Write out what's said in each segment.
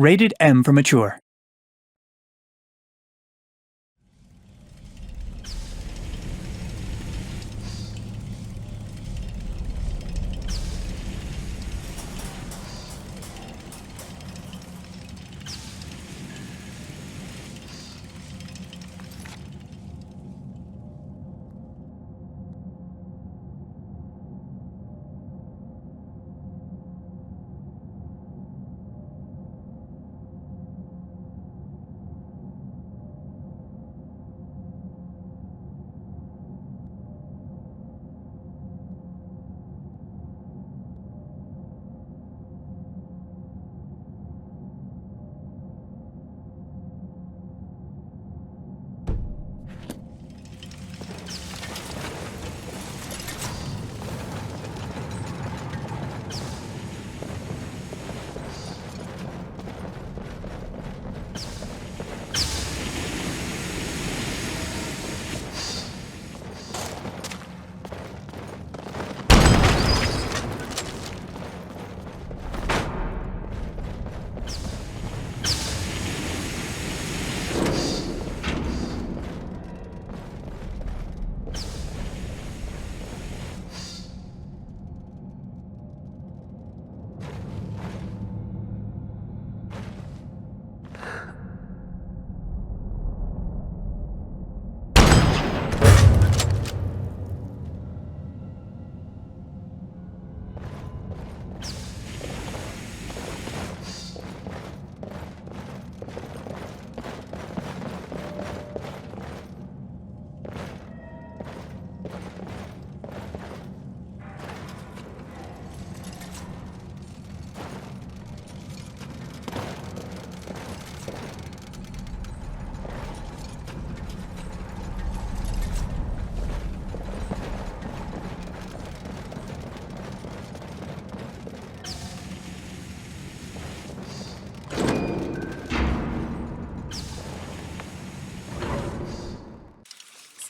Rated M for mature.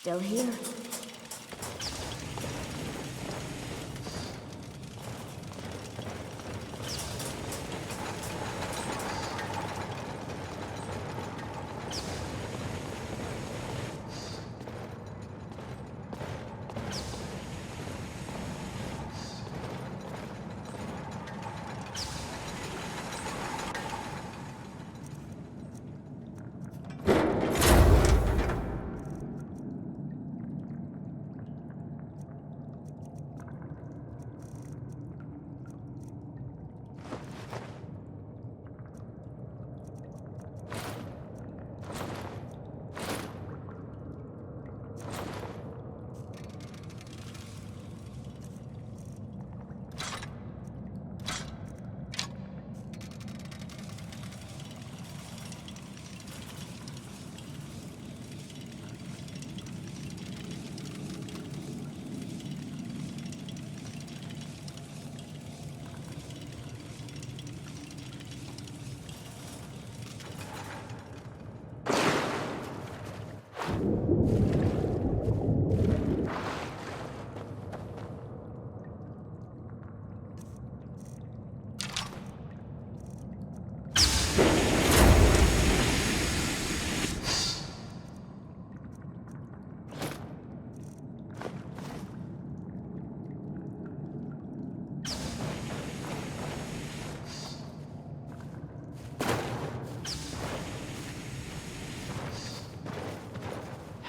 Still here.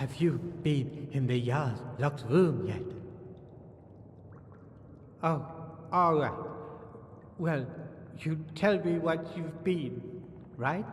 Have you been in the yard locked room yet? Oh, all right. Well, you tell me what you've been, right?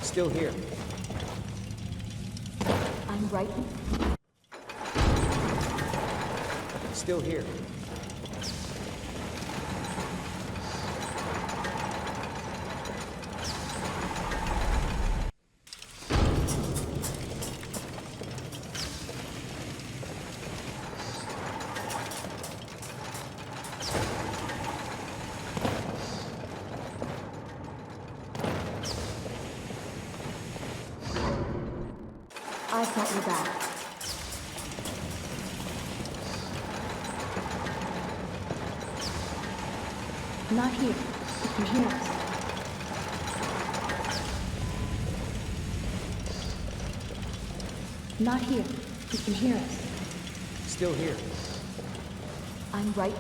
Still here. I'm right. Still here. I've got your back. Not here. You can hear us. Not here. You can hear us. Still here. I'm right.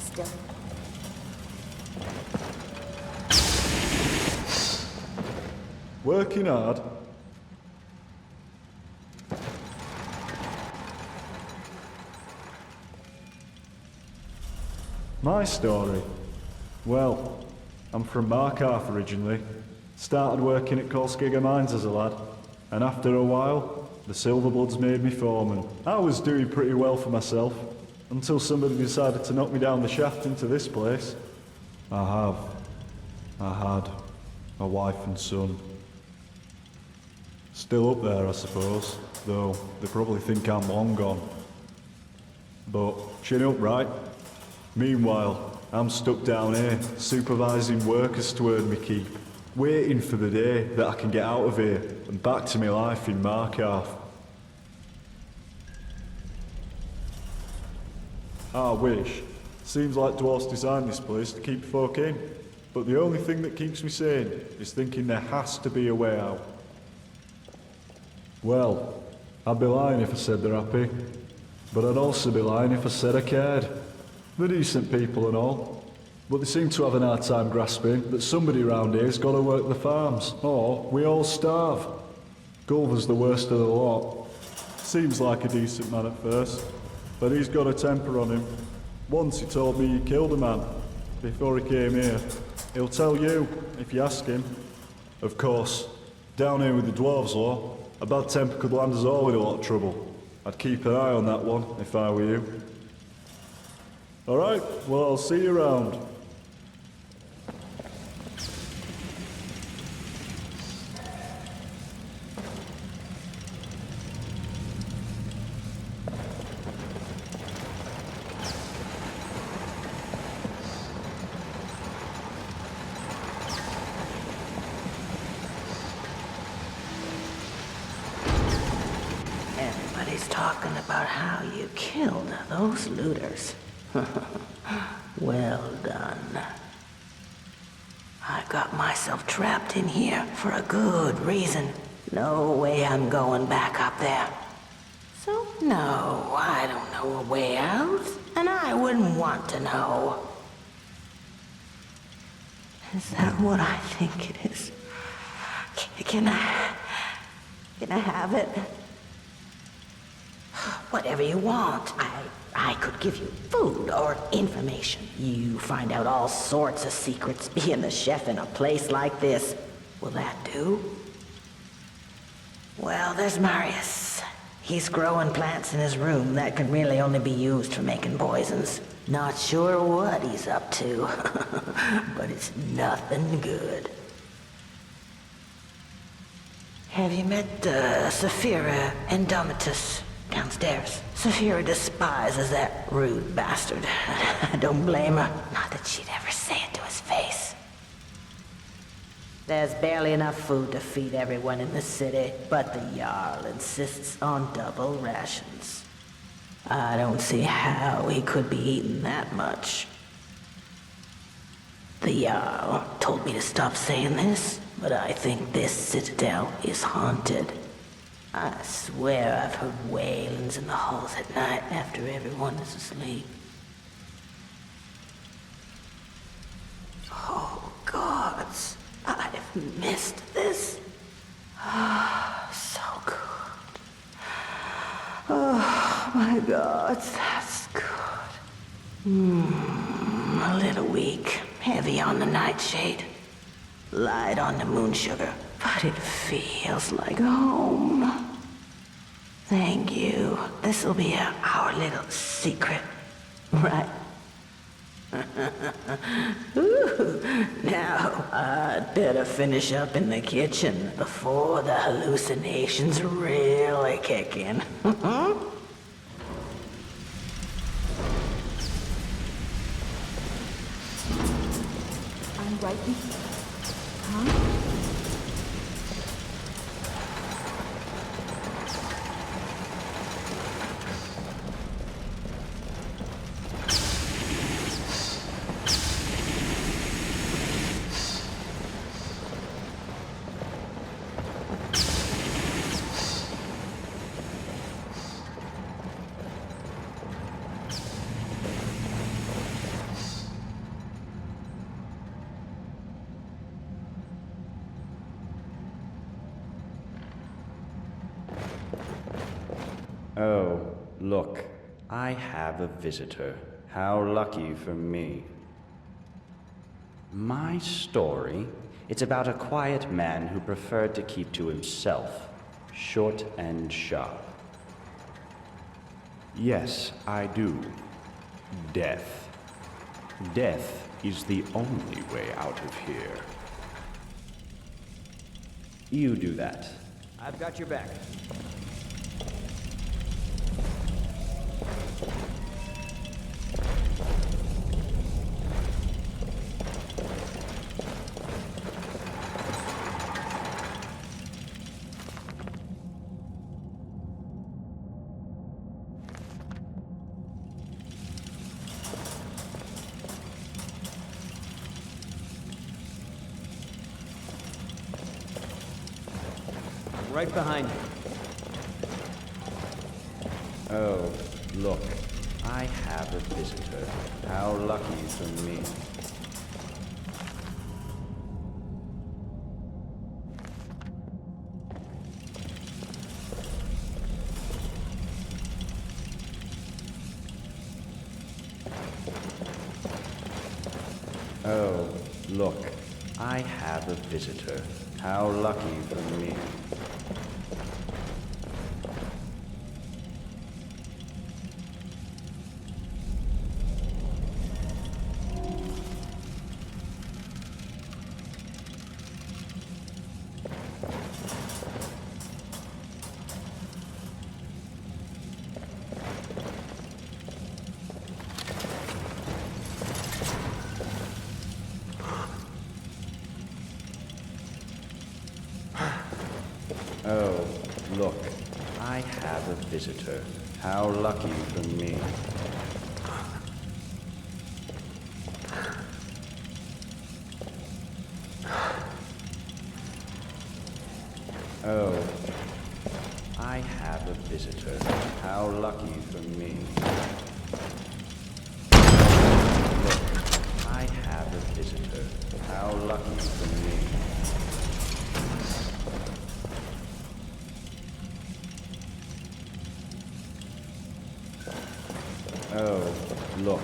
Still. Working hard. My story? Well, I'm from Markarth originally. Started working at Reimagines as a lad, and after a while, the Silverbloods made me foreman. I was doing pretty well for myself, until somebody decided to knock me down the shaft into this place. I had a wife and son. Still up there, I suppose, though they probably think I'm long gone. But chin up, right? Meanwhile, I'm stuck down here, supervising workers to earn me keep, waiting for the day that I can get out of here and back to my life in Markarth. I wish. Seems like dwarfs designed this place to keep folk in, but the only thing that keeps me sane is thinking there has to be a way out. Well, I'd be lying if I said they're happy, but I'd also be lying if I said I cared. They're decent people and all, but they seem to have an hard time grasping that somebody around here's got to work the farms, or we all starve. Gulver's the worst of the lot. Seems like a decent man at first, but he's got a temper on him. Once he told me he killed a man before he came here. He'll tell you, if you ask him. Of course, down here with the dwarves law, a bad temper could land us all in a lot of trouble. I'd keep an eye on that one, if I were you. Alright, well I'll see you around. Everybody's talking about how you killed those looters. Well done. I got myself trapped in here for a good reason. No way I'm going back up there. So, no, I don't know a way out, and I wouldn't want to know. Is that what I think it is? Can I have it? Whatever you want. I could give you food or information. You find out all sorts of secrets being the chef in a place like this. Will that do? Well, there's Marius. He's growing plants in his room that can really only be used for making poisons. Not sure what he's up to, but it's nothing good. Have you met Saphira Indomitus? Downstairs. Saphira despises that rude bastard. I don't blame her. Not that she'd ever say it to his face. There's barely enough food to feed everyone in the city, but the Jarl insists on double rations. I don't see how he could be eating that much. The Jarl told me to stop saying this, but I think this citadel is haunted. I swear I've heard wailings in the halls at night after everyone is asleep. Oh, gods, I've missed this. So good. Oh, my God, that's good. A little weak, heavy on the nightshade, light on the moon sugar, but it feels like home. Thank you. This'll be our little secret, right? Ooh, now, I'd better finish up in the kitchen before the hallucinations really kick in. I'm right in... Huh? Oh, look, I have a visitor. How lucky for me. My story, it's about a quiet man who preferred to keep to himself, short and sharp. Yes, I do. Death. Death is the only way out of here. You do that. I've got your back. Right behind you. Oh, look, I have a visitor. How lucky for me. Oh, look, I have a visitor. How lucky for me. Oh, look, I have a visitor. How lucky for me. Oh, I have a visitor. How lucky for me. Look, I have a visitor. How lucky for me. Oh, look,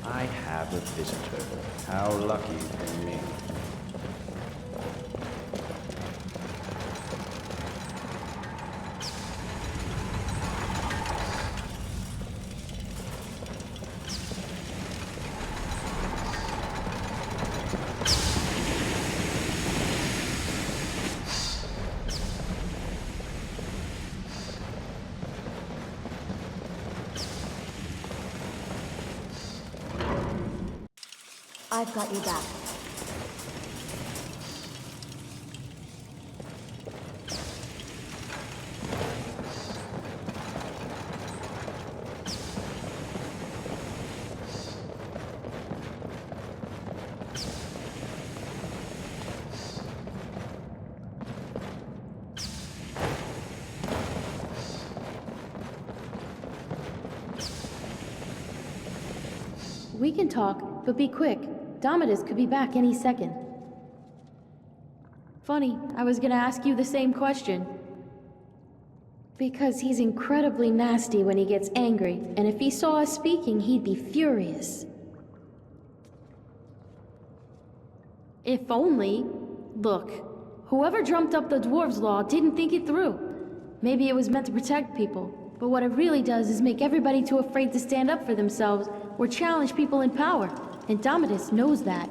I have a visitor. How lucky for me. I've got your back. can talk, but be quick. Domitus could be back any second. Funny, I was gonna ask you the same question. Because he's incredibly nasty when he gets angry, and if he saw us speaking, he'd be furious. If only... Look, whoever dreamt up the Dwarves' Law didn't think it through. Maybe it was meant to protect people, but what it really does is make everybody too afraid to stand up for themselves or challenge people in power, and Domitus knows that.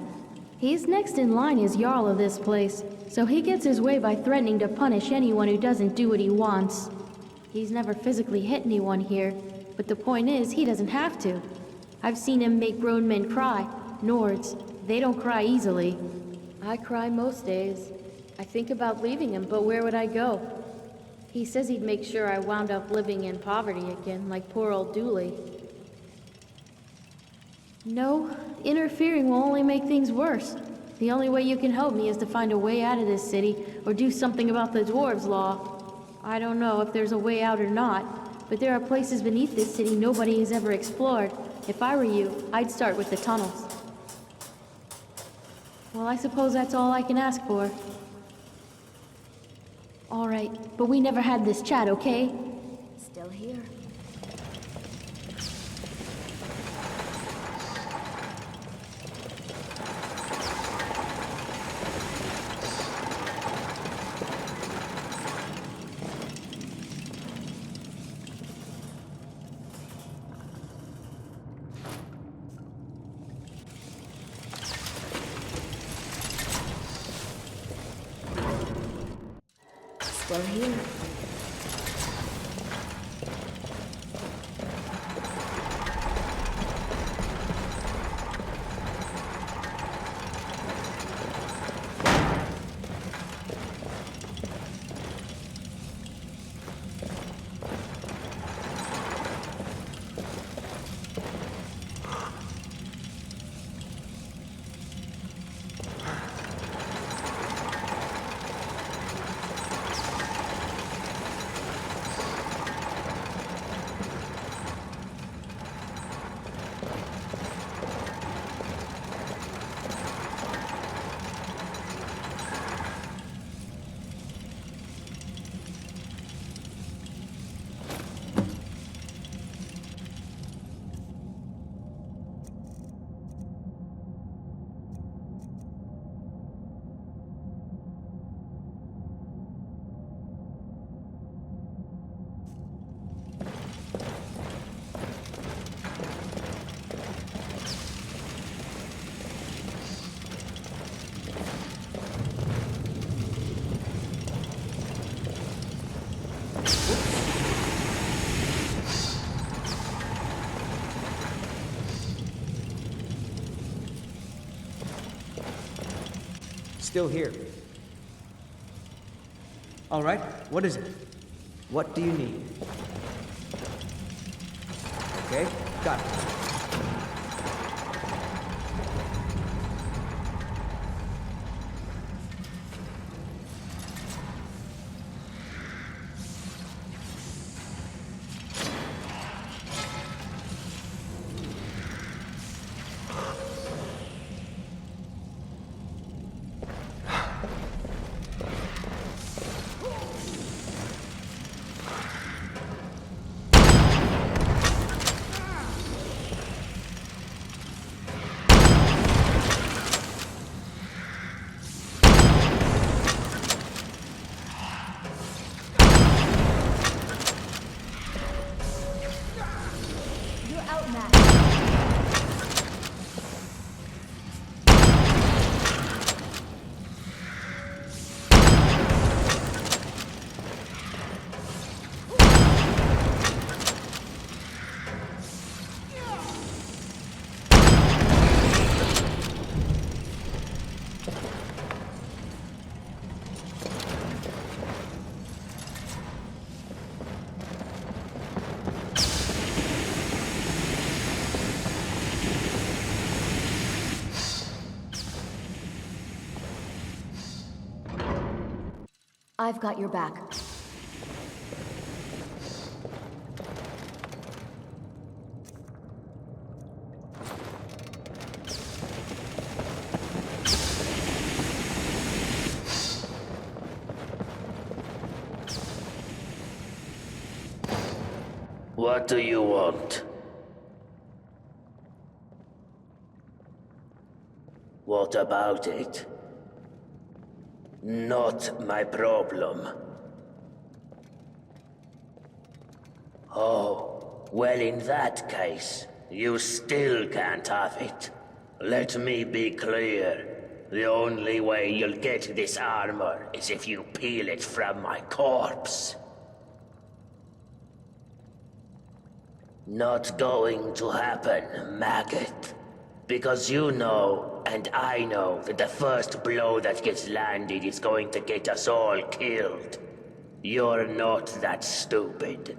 He's next in line as Jarl of this place, so he gets his way by threatening to punish anyone who doesn't do what he wants. He's never physically hit anyone here, but the point is, he doesn't have to. I've seen him make grown men cry. Nords, they don't cry easily. I cry most days. I think about leaving him, but where would I go? He says he'd make sure I wound up living in poverty again, like poor old Dooley. No, interfering will only make things worse. The only way you can help me is to find a way out of this city, or do something about the Dwarves' Law. I don't know if there's a way out or not, but there are places beneath this city nobody has ever explored. If I were you, I'd start with the tunnels. Well, I suppose that's all I can ask for. All right, but we never had this chat, okay? Still here. Still here. Still here. All right, what is it? What do you need? Okay, got it. I've got your back. What do you want? What about it? Not my problem. Oh, well in that case, you still can't have it. Let me be clear. The only way you'll get this armor is if you peel it from my corpse. Not going to happen, maggot. Because you know, and I know, that the first blow that gets landed is going to get us all killed. You're not that stupid.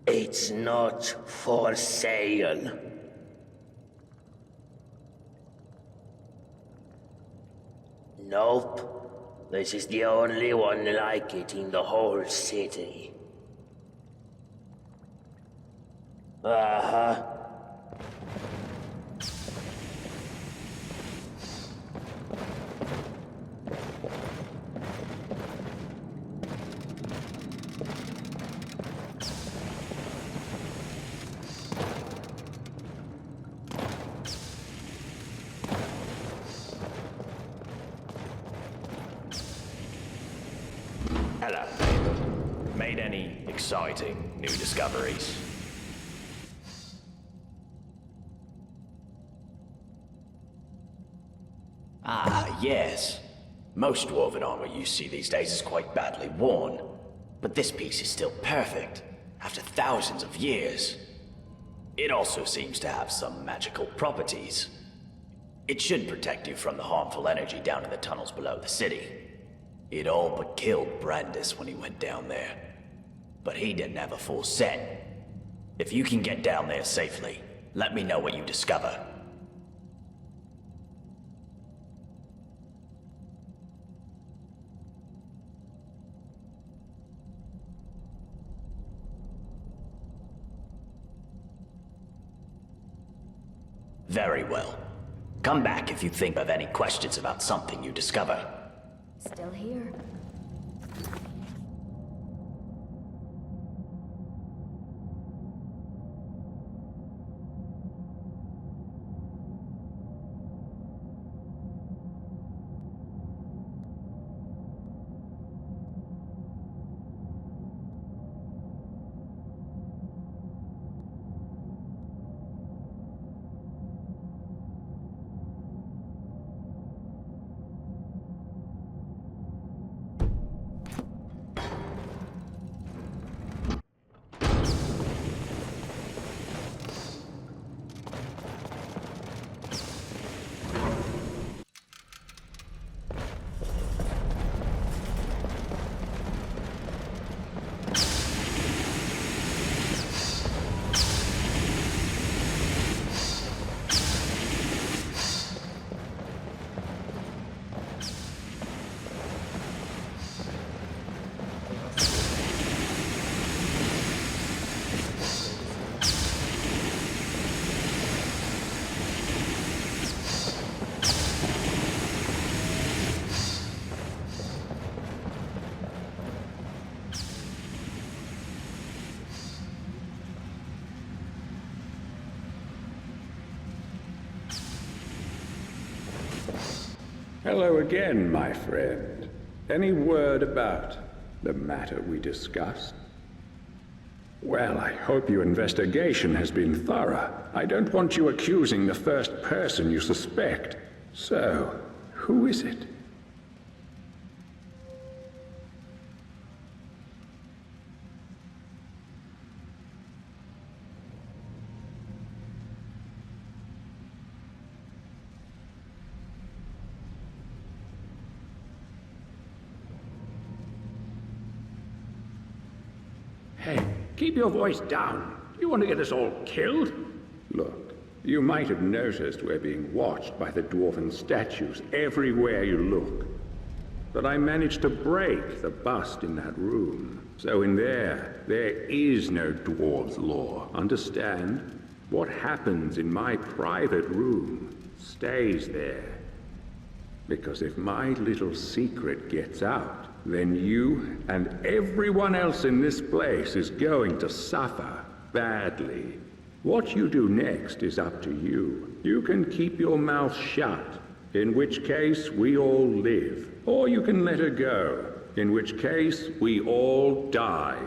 It's not for sale. Nope. This is the only one like it in the whole city. Uh-huh. Hello. Made any exciting new discoveries? Ah, yes. Most dwarven armor you see these days is quite badly worn. But this piece is still perfect, after thousands of years. It also seems to have some magical properties. It should protect you from the harmful energy down in the tunnels below the city. It all but killed Brandis when he went down there. But he didn't have a full set. If you can get down there safely, let me know what you discover. Very well. Come back if you think of any questions about something you discover. Still here. Hello again, my friend. Any word about the matter we discussed? Well, I hope your investigation has been thorough. I don't want you accusing the first person you suspect. So, who is it? Hey, keep your voice down. You want to get us all killed? Look, you might have noticed we're being watched by the dwarven statues everywhere you look. But I managed to break the bust in that room. So in there is no dwarves' law. Understand? What happens in my private room stays there. Because if my little secret gets out, then you and everyone else in this place is going to suffer badly. What you do next is up to you. You can keep your mouth shut, in which case we all live. Or you can let her go, in which case we all die.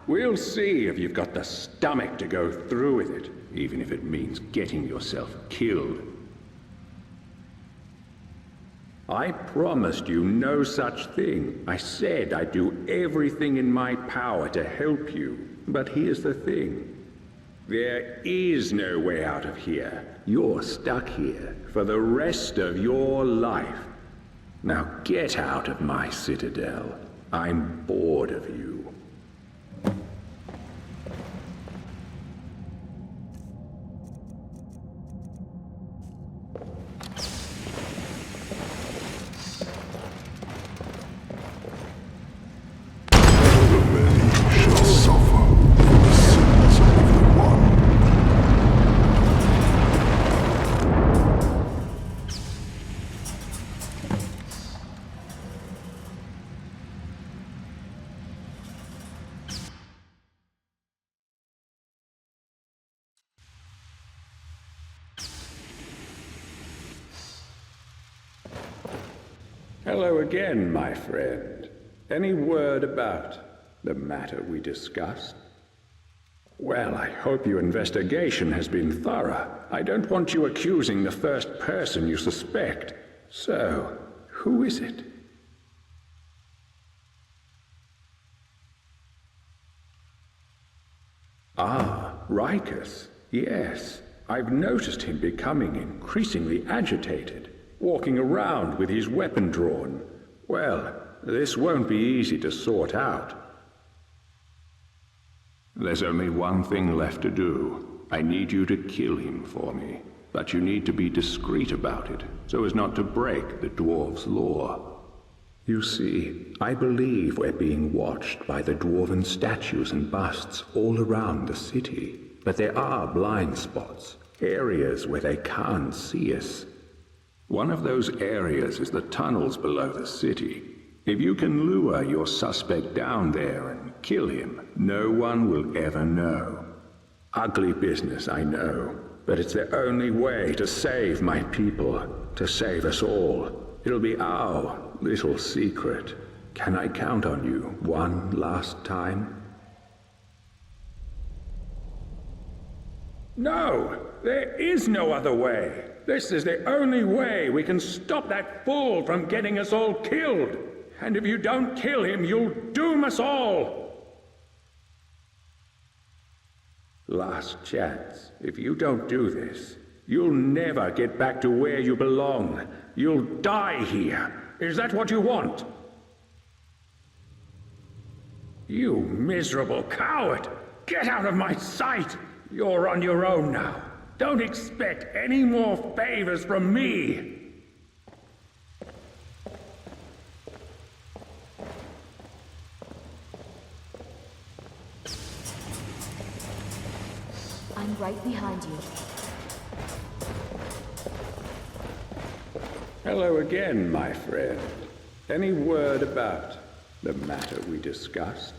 We'll see if you've got the stomach to go through with it, even if it means getting yourself killed. I promised you no such thing. I said I'd do everything in my power to help you. But here's the thing. There is no way out of here. You're stuck here for the rest of your life. Now get out of my citadel. I'm bored of you. Hello again, my friend. Any word about the matter we discussed? Well, I hope your investigation has been thorough. I don't want you accusing the first person you suspect. So, who is it? Ah, Rikus. Yes, I've noticed him becoming increasingly agitated. Walking around with his weapon drawn. Well, this won't be easy to sort out. There's only one thing left to do. I need you to kill him for me. But you need to be discreet about it, so as not to break the dwarves' law. You see, I believe we're being watched by the dwarven statues and busts all around the city. But there are blind spots, areas where they can't see us. One of those areas is the tunnels below the city. If you can lure your suspect down there and kill him, no one will ever know. Ugly business, I know, but it's the only way to save my people, to save us all. It'll be our little secret. Can I count on you one last time? No! There is no other way! This is the only way we can stop that fool from getting us all killed! And if you don't kill him, you'll doom us all! Last chance. If you don't do this, you'll never get back to where you belong. You'll die here. Is that what you want? You miserable coward! Get out of my sight! You're on your own now. Don't expect any more favors from me! I'm right behind you. Hello again, my friend. Any word about the matter we discussed?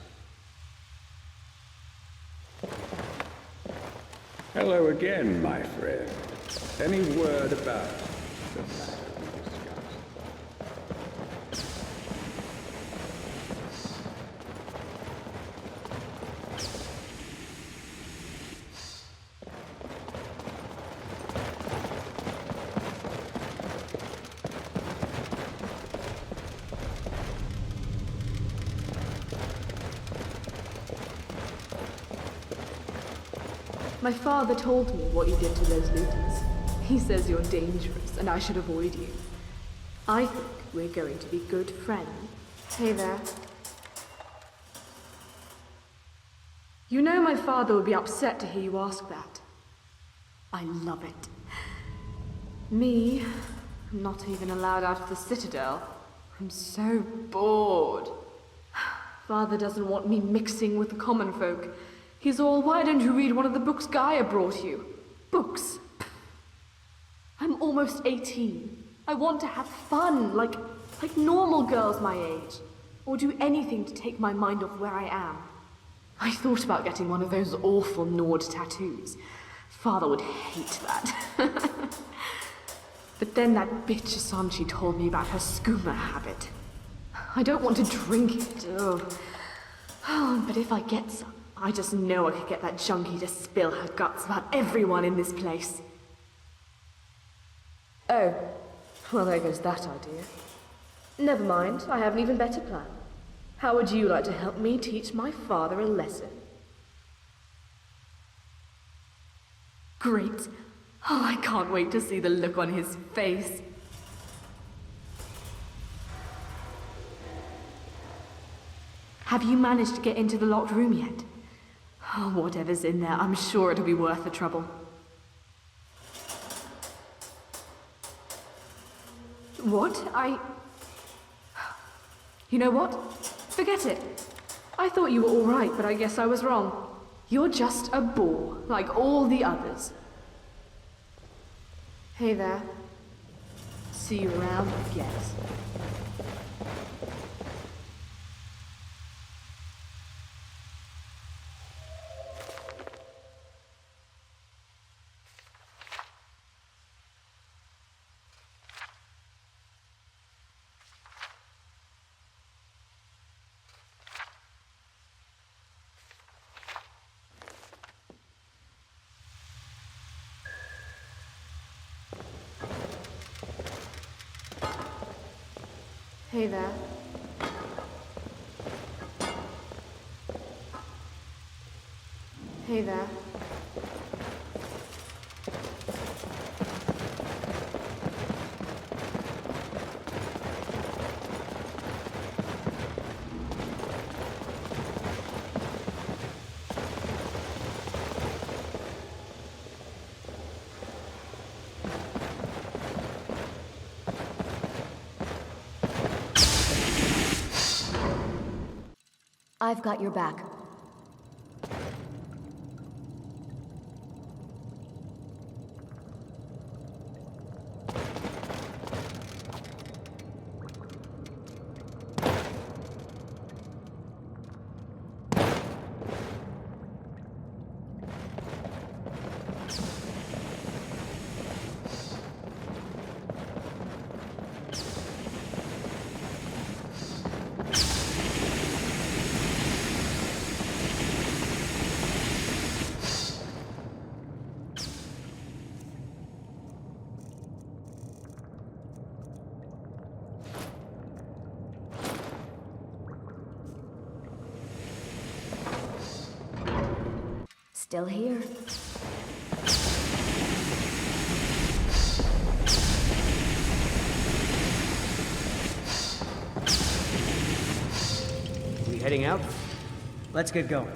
Hello again, my friend. Any word about the matter we discussed? My father told me what you did to those looters. He says you're dangerous and I should avoid you. I think we're going to be good friends. Hey there. You know my father would be upset to hear you ask that. I love it. Me? I'm not even allowed out of the Citadel. I'm so bored. Father doesn't want me mixing with the common folk. He's all, why don't you read one of the books Gaia brought you? Books? I'm almost 18. I want to have fun, like normal girls my age. Or do anything to take my mind off where I am. I thought about getting one of those awful Nord tattoos. Father would hate that. But then that bitch Asanchi told me about her skooma habit. I don't want to drink it, but if I get some, I just know I could get that junkie to spill her guts about everyone in this place. Oh, well there goes that idea. Never mind, I have an even better plan. How would you like to help me teach my father a lesson? Great. Oh, I can't wait to see the look on his face. Have you managed to get into the locked room yet? Oh, whatever's in there, I'm sure it'll be worth the trouble. What? You know what? Forget it. I thought you were all right, but I guess I was wrong. You're just a bore, like all the others. Hey there. See you around, I guess. Hey there. Hey there. I've got your back. Still here. We heading out? Let's get going.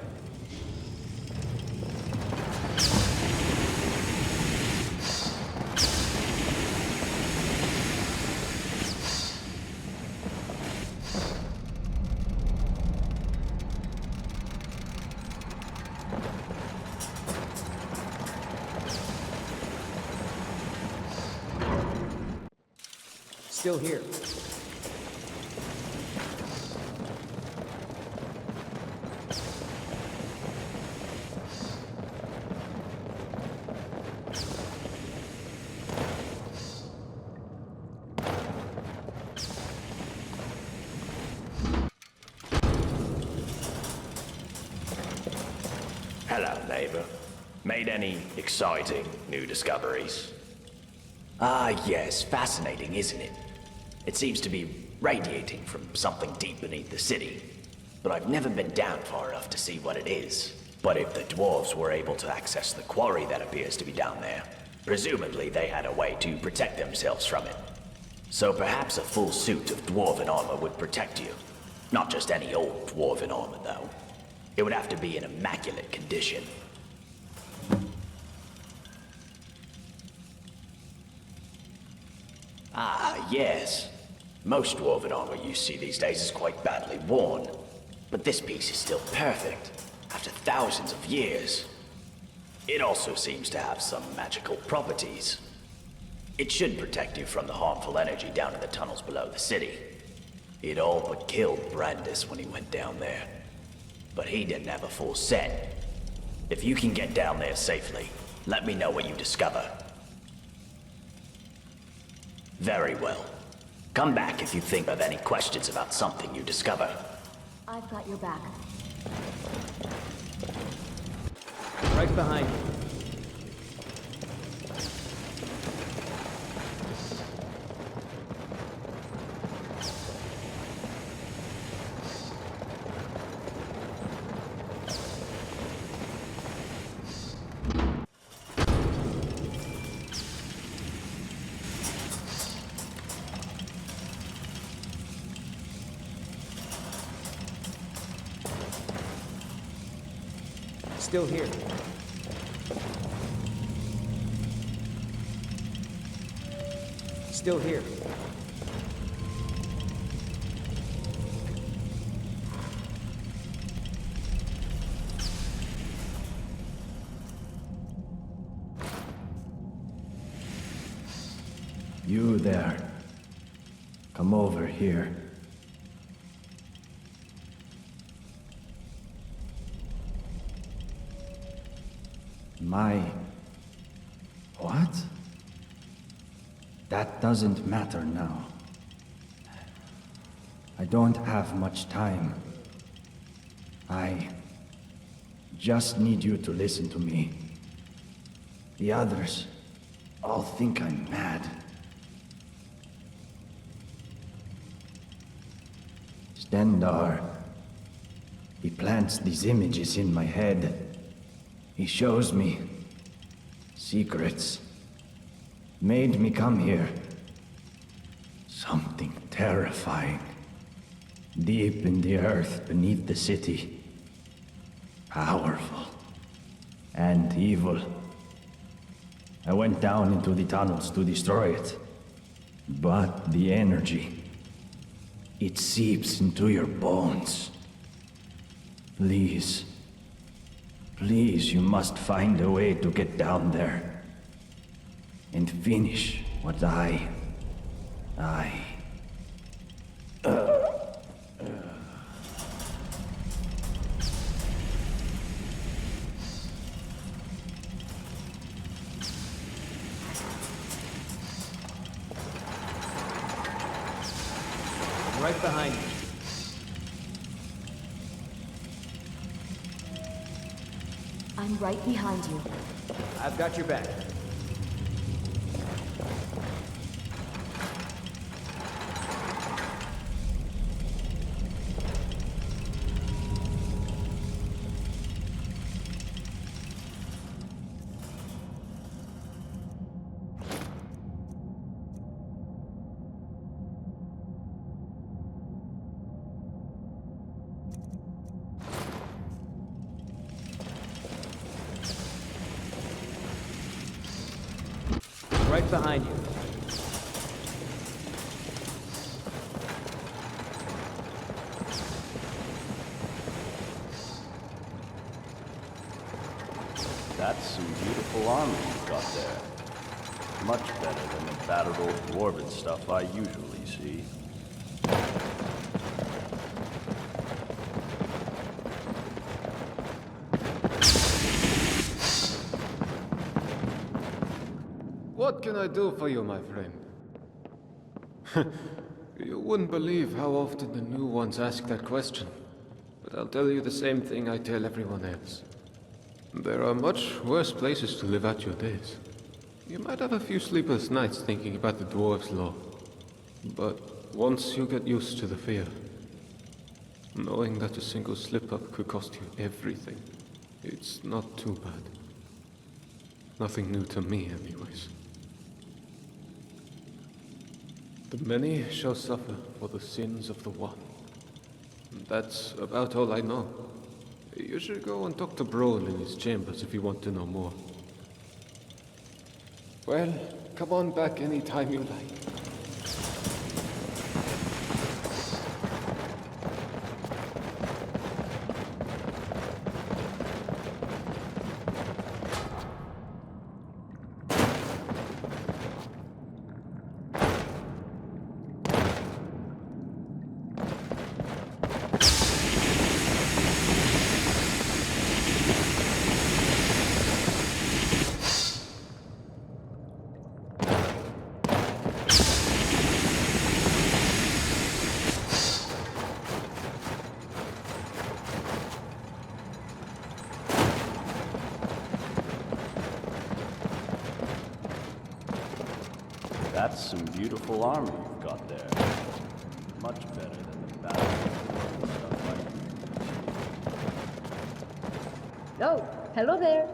Still here. Hello, neighbor. Made any exciting new discoveries? Ah, yes. Fascinating, isn't it? It seems to be radiating from something deep beneath the city. But I've never been down far enough to see what it is. But if the dwarves were able to access the quarry that appears to be down there, presumably they had a way to protect themselves from it. So perhaps a full suit of dwarven armor would protect you. Not just any old dwarven armor, though. It would have to be in immaculate condition. Ah, yes. Most dwarven armor you see these days is quite badly worn. But this piece is still perfect, after thousands of years. It also seems to have some magical properties. It should protect you from the harmful energy down in the tunnels below the city. It all but killed Brandis when he went down there. But he didn't have a full set. If you can get down there safely, let me know what you discover. Very well. Come back if you think of any questions about something you discover. I've got your back. Right behind you. Still here. Still here. You there. Come over here. What? That doesn't matter now. I don't have much time. I just need you to listen to me. The others all think I'm mad. Stendar, he plants these images in my head. He shows me secrets. Made me come here. Something terrifying. Deep in the earth beneath the city. Powerful. And evil. I went down into the tunnels to destroy it. But the energy, it seeps into your bones. Please. Please, you must find a way to get down there. And finish what I... Right behind you. I'm right behind you. I've got your back. Right behind you. That's some beautiful armor you've got there. Much better than the battered old dwarven stuff I usually see. What can I do for you, my friend? You wouldn't believe how often the new ones ask that question. But I'll tell you the same thing I tell everyone else. There are much worse places to live out your days. You might have a few sleepless nights thinking about the dwarves' law. But once you get used to the fear, knowing that a single slip-up could cost you everything, it's not too bad. Nothing new to me, anyways. The many shall suffer for the sins of the one. That's about all I know. You should go and talk to Broen in his chambers if you want to know more. Well, come on back any time you like. That's some beautiful armor you've got there. Much better than the battle stuff like. Oh, hello there.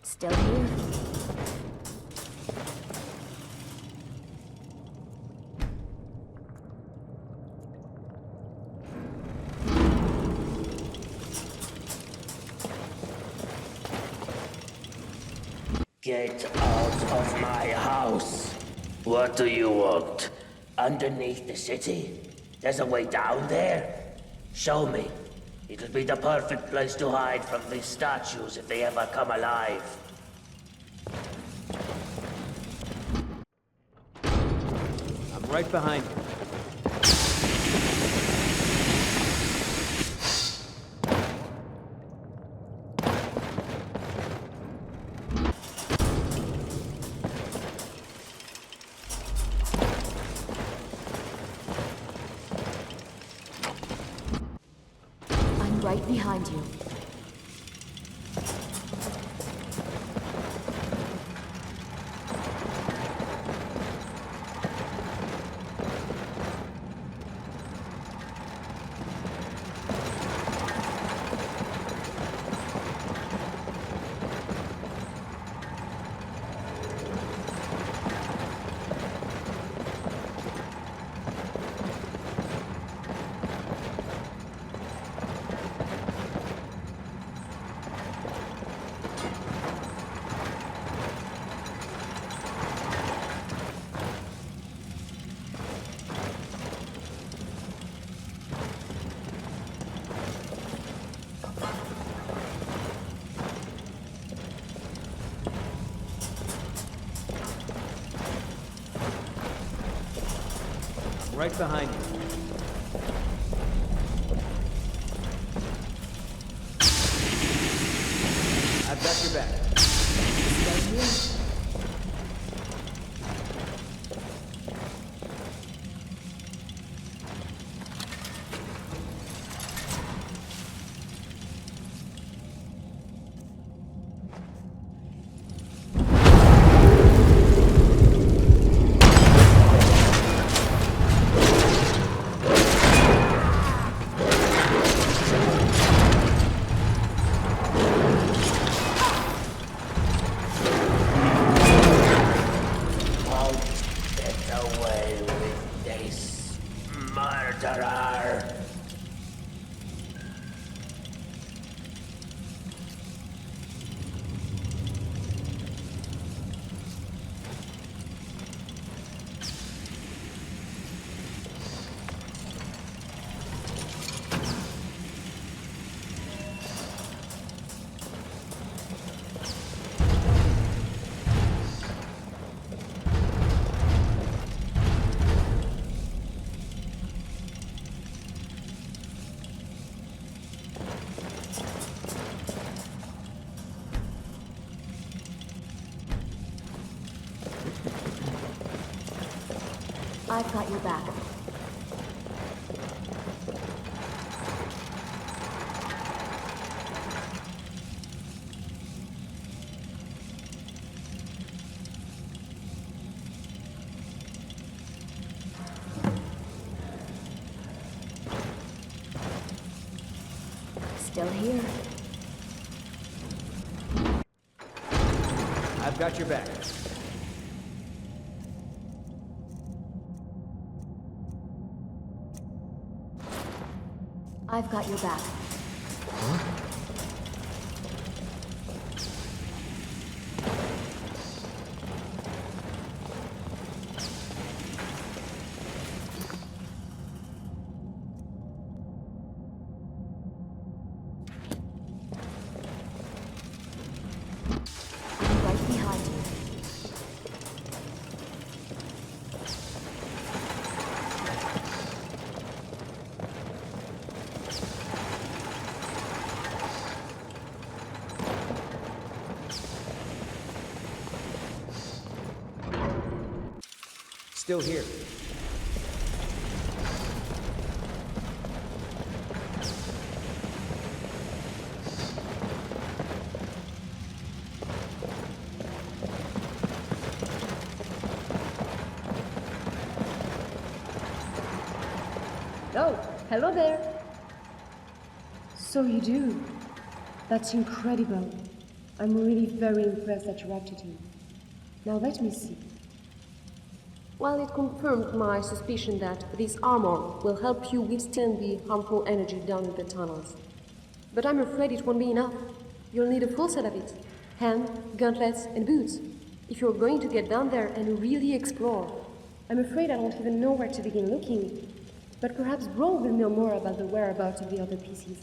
Still here. Get out of my house. What do you want? Underneath the city? There's a way down there? Show me. It'll be the perfect place to hide from these statues if they ever come alive. I'm right behind you. I'm right behind you. Right behind you. I've got your back. Stay here. I've got your back. Still here. I've got your back. I've got your back. I'm right behind you. Still here. Oh, hello there. So you do. That's incredible. I'm really very impressed at your attitude. Now let me see. Well, it confirmed my suspicion that this armor will help you withstand the harmful energy down in the tunnels. But I'm afraid it won't be enough. You'll need a full set of it. Helm, gauntlets, and boots. If you're going to get down there and really explore. I'm afraid I don't even know where to begin looking. But perhaps Bro will know more about the whereabouts of the other pieces.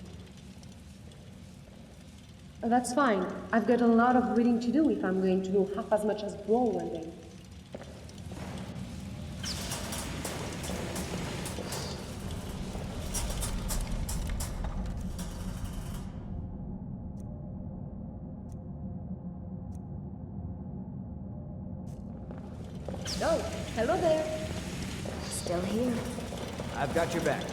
Oh, that's fine. I've got a lot of reading to do if I'm going to know half as much as Bro one day. Oh, hello there. Still here. I've got your back.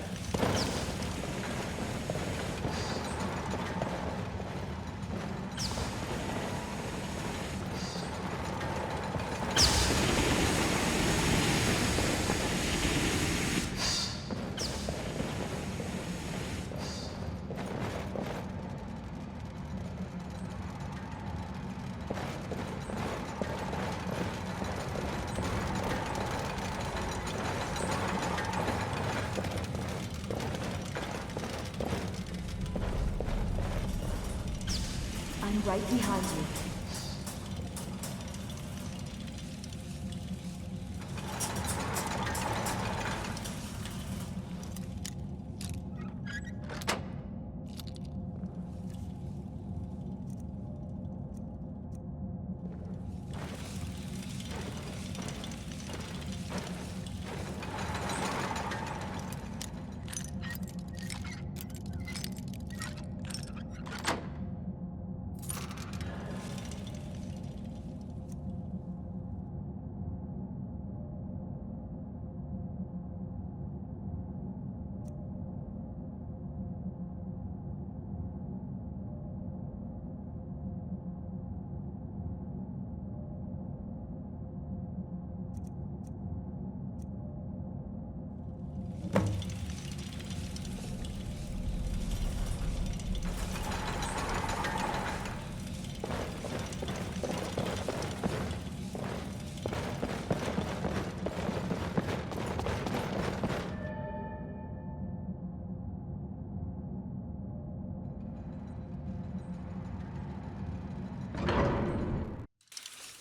I'm right behind you.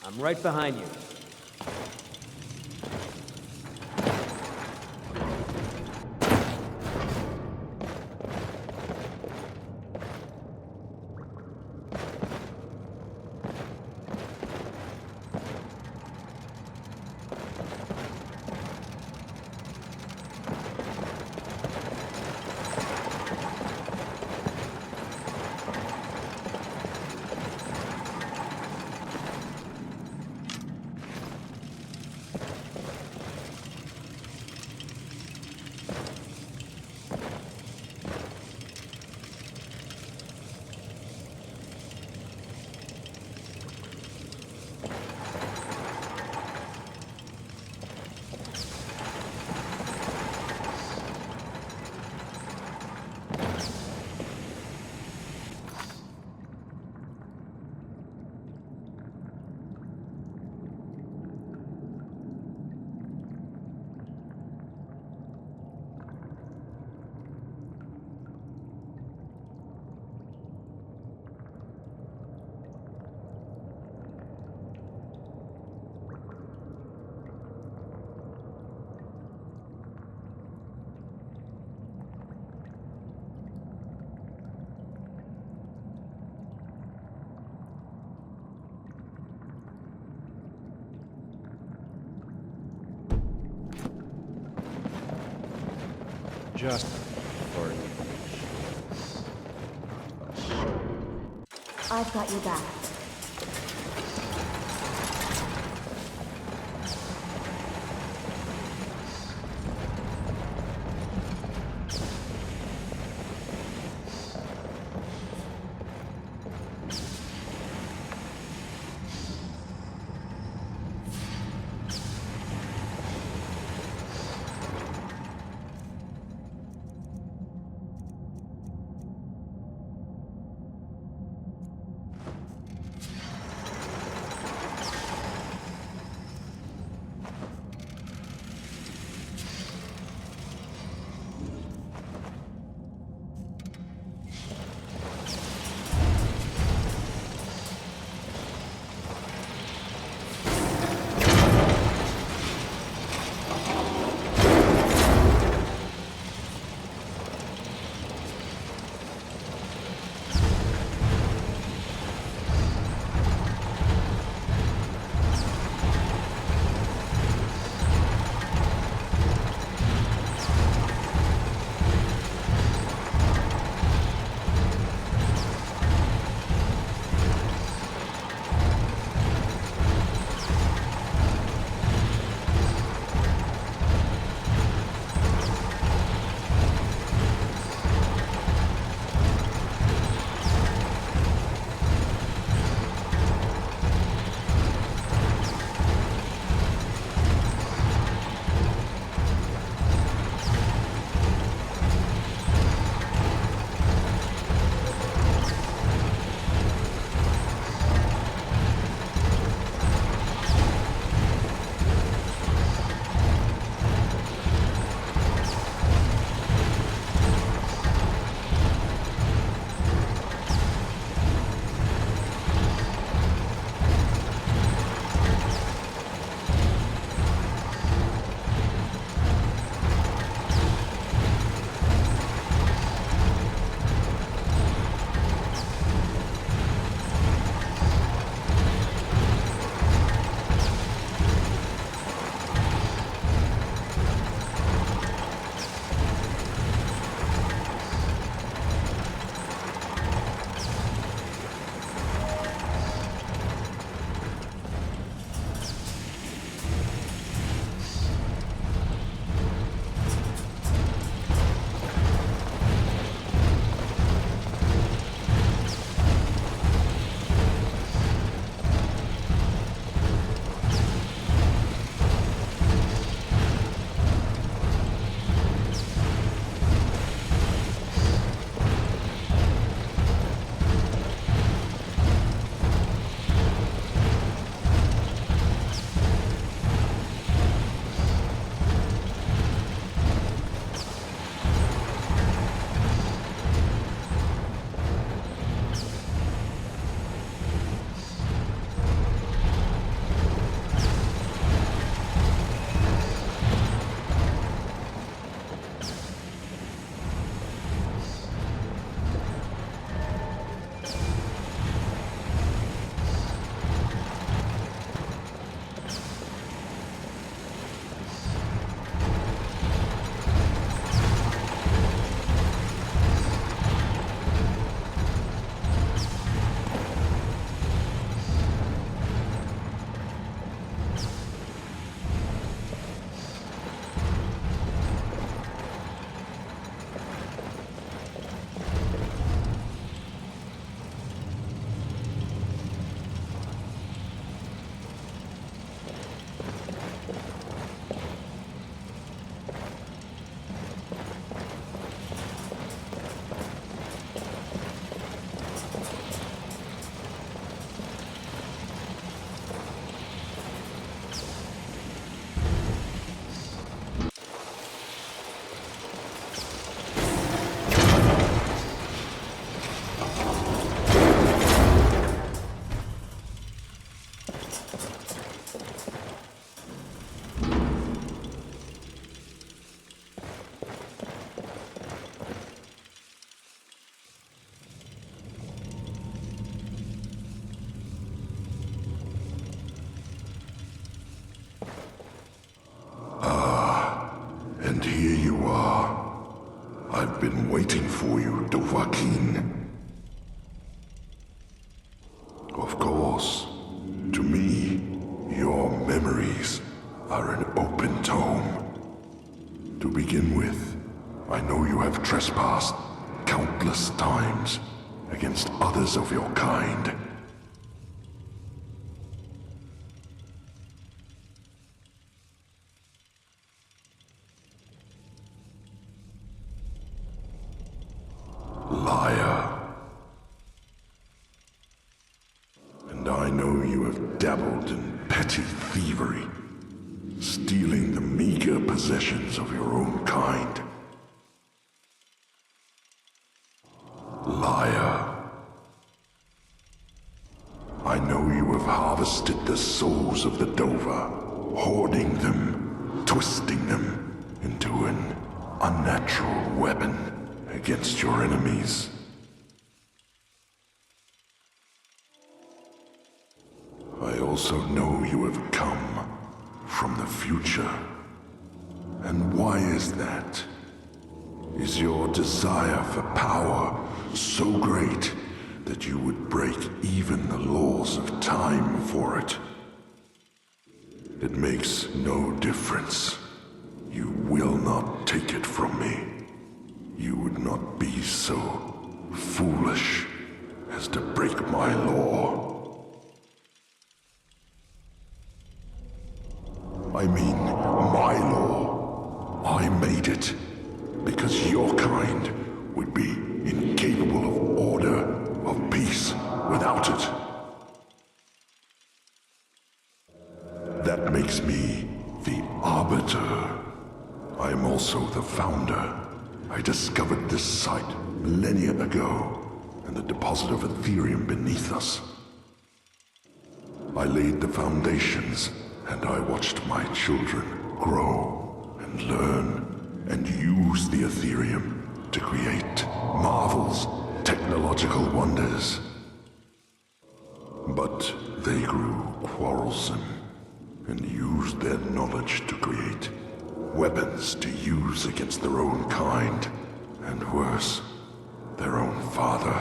I'm right behind you. just for I've got your back. you, Dovahkiin. Of course, to me, your memories are an open tome. To begin with, I know you have trespassed countless times against others of your kind. Liar. And I know you have dabbled in petty thievery, stealing the meager possessions of your own kind. Liar. I know you have harvested the souls of the Dova, hoarding them, twisting them into an unnatural weapon against your enemies. I also know you have come from the future. And why is that? Is your desire for power so great that you would break even the laws of time for it? It makes no difference. You will not take it from me. You would not be so foolish as to break my law. I mean, my law. I made it because your kind would be incapable of order, of peace, without it. That makes me the Arbiter. I am also the founder. I discovered this site millennia ago, and the deposit of Ethereum beneath us. I laid the foundations, and I watched my children grow and learn and use the Ethereum to create marvels, technological wonders. But they grew quarrelsome and used their knowledge to create weapons to use against their own kind, and worse, their own father.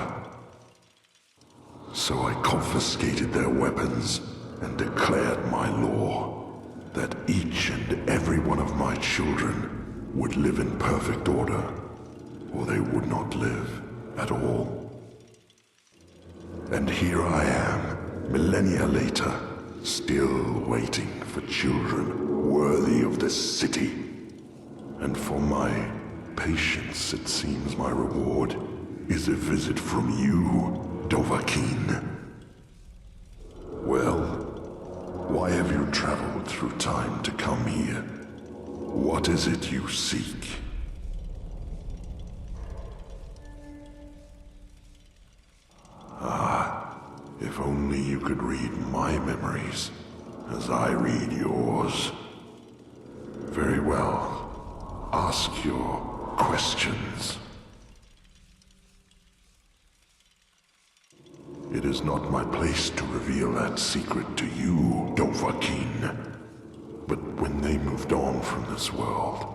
So I confiscated their weapons and declared my law that each and every one of my children would live in perfect order, or they would not live at all. And here I am, millennia later, still waiting for children worthy of this city. And for my patience, it seems my reward is a visit from you, Dovahkiin. Well, why have you traveled through time to come here? What is it you seek? Ah, if only you could read my memories as I read yours. Very well. Ask your questions. It is not my place to reveal that secret to you, Dovahkiin. But when they moved on from this world,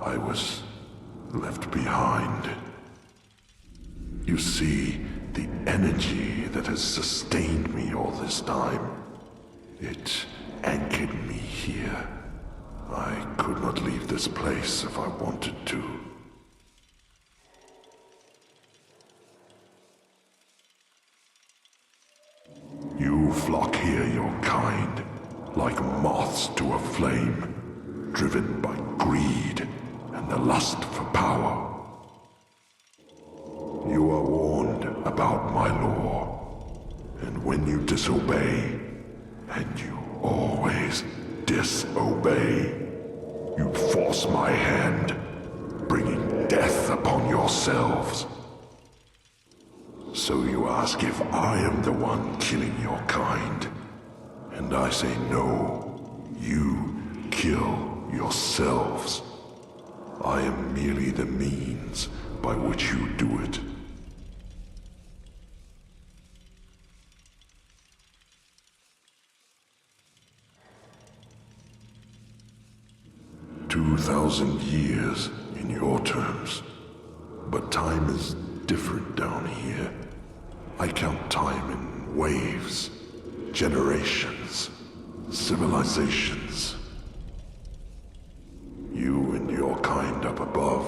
I was left behind. You see, the energy that has sustained me all this time, it anchored me here. I could not leave this place if I wanted to. You flock here, your kind, like moths to a flame, driven by greed and the lust for power. You are warned about my law, and when you disobey, and you always disobey, you force my hand, bringing death upon yourselves. So you ask if I am the one killing your kind, and I say no, you kill yourselves. I am merely the means by which you do it. "2,000 years in your terms, but time is different down here. I count time in waves, generations, civilizations. You and your kind up above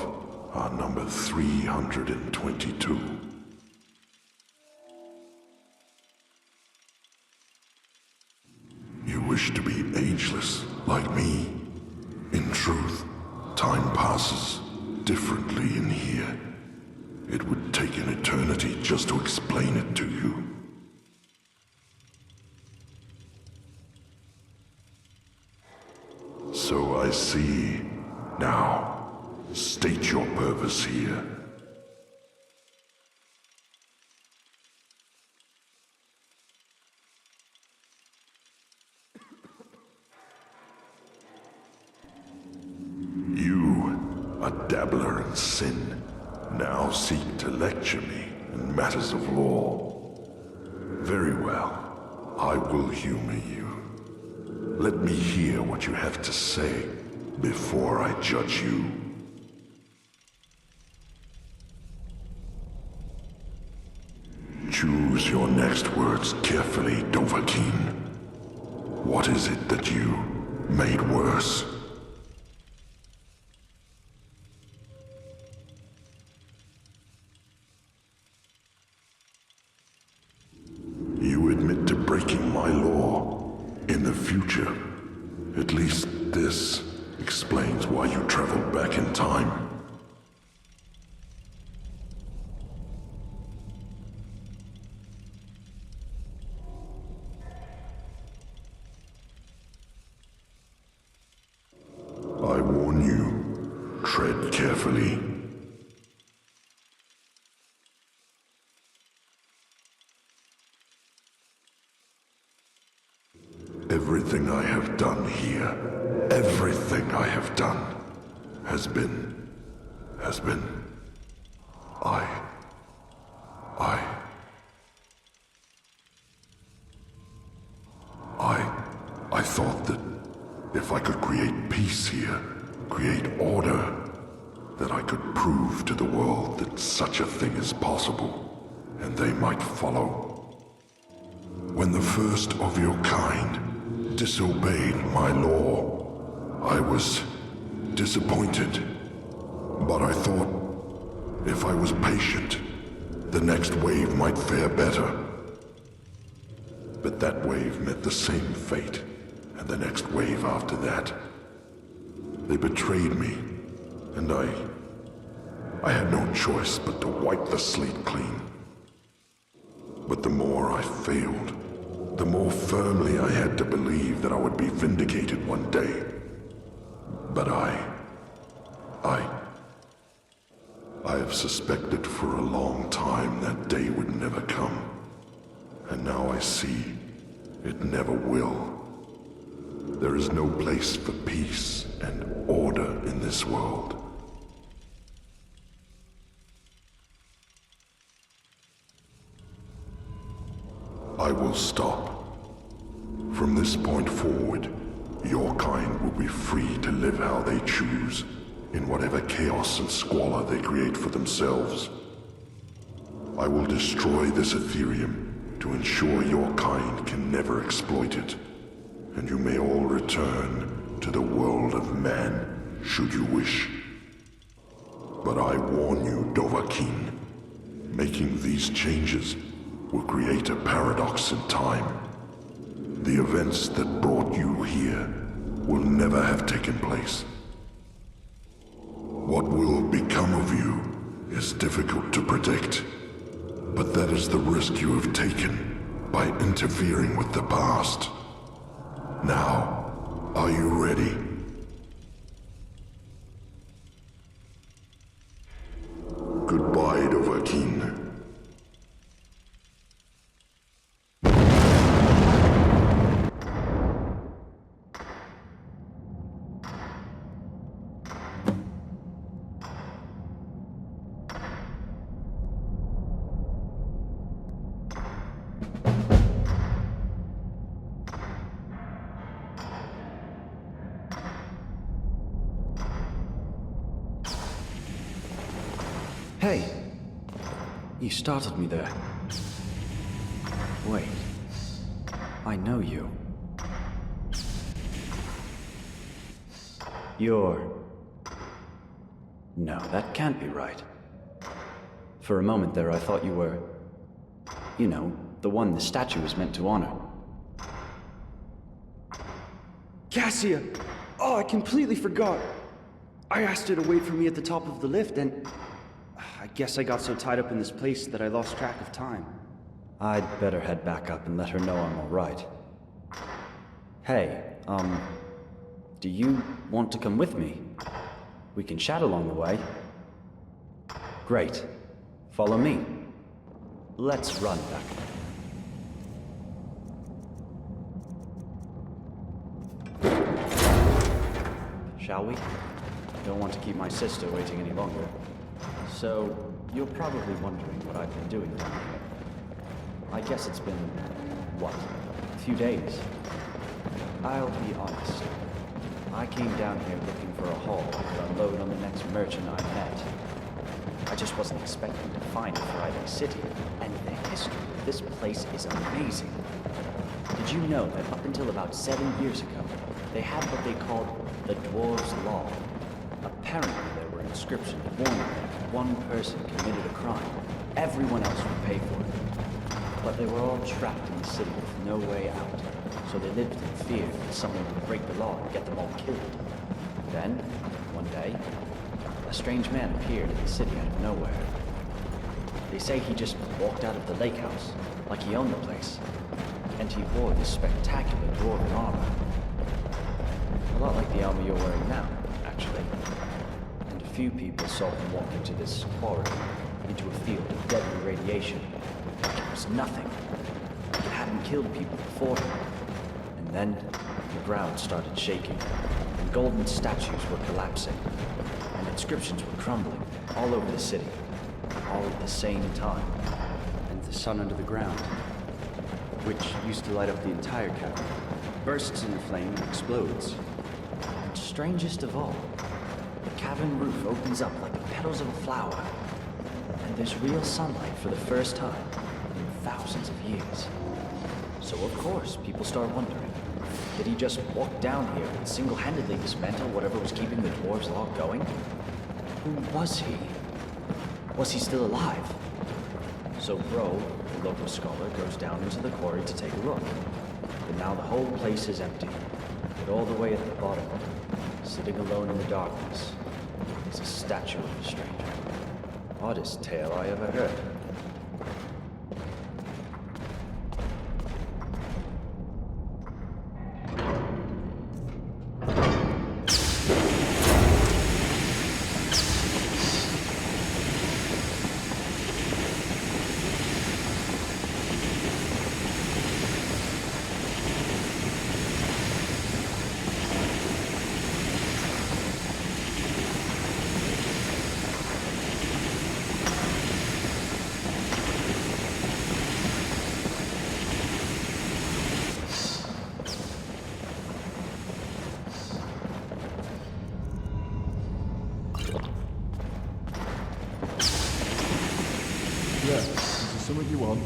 are number 322. You wish to be ageless, like me. In truth, time passes differently in here. It would take an eternity just to explain it to you. So I see. Now, state your purpose here. You, a dabbler in sin, now seek to lecture me in matters of law. Very well, I will humor you. Let me hear what you have to say before I judge you. Choose your next words carefully, Dovahkiin. What is it that you made worse? You admit to breaking my law. In the future, at least this explains why you traveled back in time. I warn you, tread carefully. Everything I have done here, everything I have done, has been, I thought that if I could create peace here, create order, that I could prove to the world that such a thing is possible, and they might follow. When the first of your kind disobeyed my law, I was disappointed. But I thought, if I was patient, the next wave might fare better. But that wave met the same fate, and the next wave after that. They betrayed me, and I had no choice but to wipe the slate clean. But the more I failed, the more firmly I had to believe that I would be vindicated one day. But I have suspected for a long time that day would never come. And now I see it never will. There is no place for peace and order in this world. I will stop. From this point forward, your kind will be free to live how they choose, in whatever chaos and squalor they create for themselves. I will destroy this Ethereum to ensure your kind can never exploit it, and you may all return to the world of man, should you wish. But I warn you, Dovahkiin, making these changes will create a paradox in time. The events that brought you here will never have taken place. What will become of you is difficult to predict, but that is the risk you have taken by interfering with the past. Now, are you ready? Goodbye, Dovahkiin. Hey, You startled me there. Wait. I know you. You're... No, that can't be right. For a moment there I thought you were... You know, the one the statue was meant to honor. Cassia! Oh, I completely forgot. I asked her to wait for me at the top of the lift and... I guess I got so tied up in this place that I lost track of time. I'd better head back up and let her know I'm alright. Hey, do you want to come with me? We can chat along the way. Great. Follow me. Let's run back. Shall we? Don't want to keep my sister waiting any longer. So, you're probably wondering what I've been doing down here. I guess it's been, what, a few days? I'll be honest. I came down here looking for a haul to unload on the next merchant I met. I just wasn't expecting to find a thriving city, and the history of this place is amazing. Did you know that up until about 7 years ago, they had what they called the Dwarves' Law? Apparently there were inscriptions warning that if one person committed a crime, everyone else would pay for it. But they were all trapped in the city with no way out, so they lived in fear that someone would break the law and get them all killed. Then, one day, a strange man appeared in the city out of nowhere. They say he just walked out of the lake house, like he owned the place, and he wore this spectacular dwarven armor. A lot like the armor you're wearing now, actually. And a few people saw him walk into this quarry, into a field of deadly radiation. Like it was nothing. Like it hadn't killed people before him. And then, the ground started shaking, and golden statues were collapsing, and inscriptions were crumbling all over the city, all at the same time. And the sun under the ground, which used to light up the entire cavern, bursts into flame and explodes. And strangest of all, the cavern roof opens up like the petals of a flower, and there's real sunlight for the first time in thousands of years. So of course, people start wondering, did he just walk down here and single-handedly dismantle whatever was keeping the Dwarves' Law going? Who was he? Was he still alive? So Bro, the local scholar, goes down into the quarry to take a look. But now the whole place is empty. But all the way at the bottom, sitting alone in the darkness, is a statue of a stranger. Oddest tale I ever heard. Yeah, is there something you want?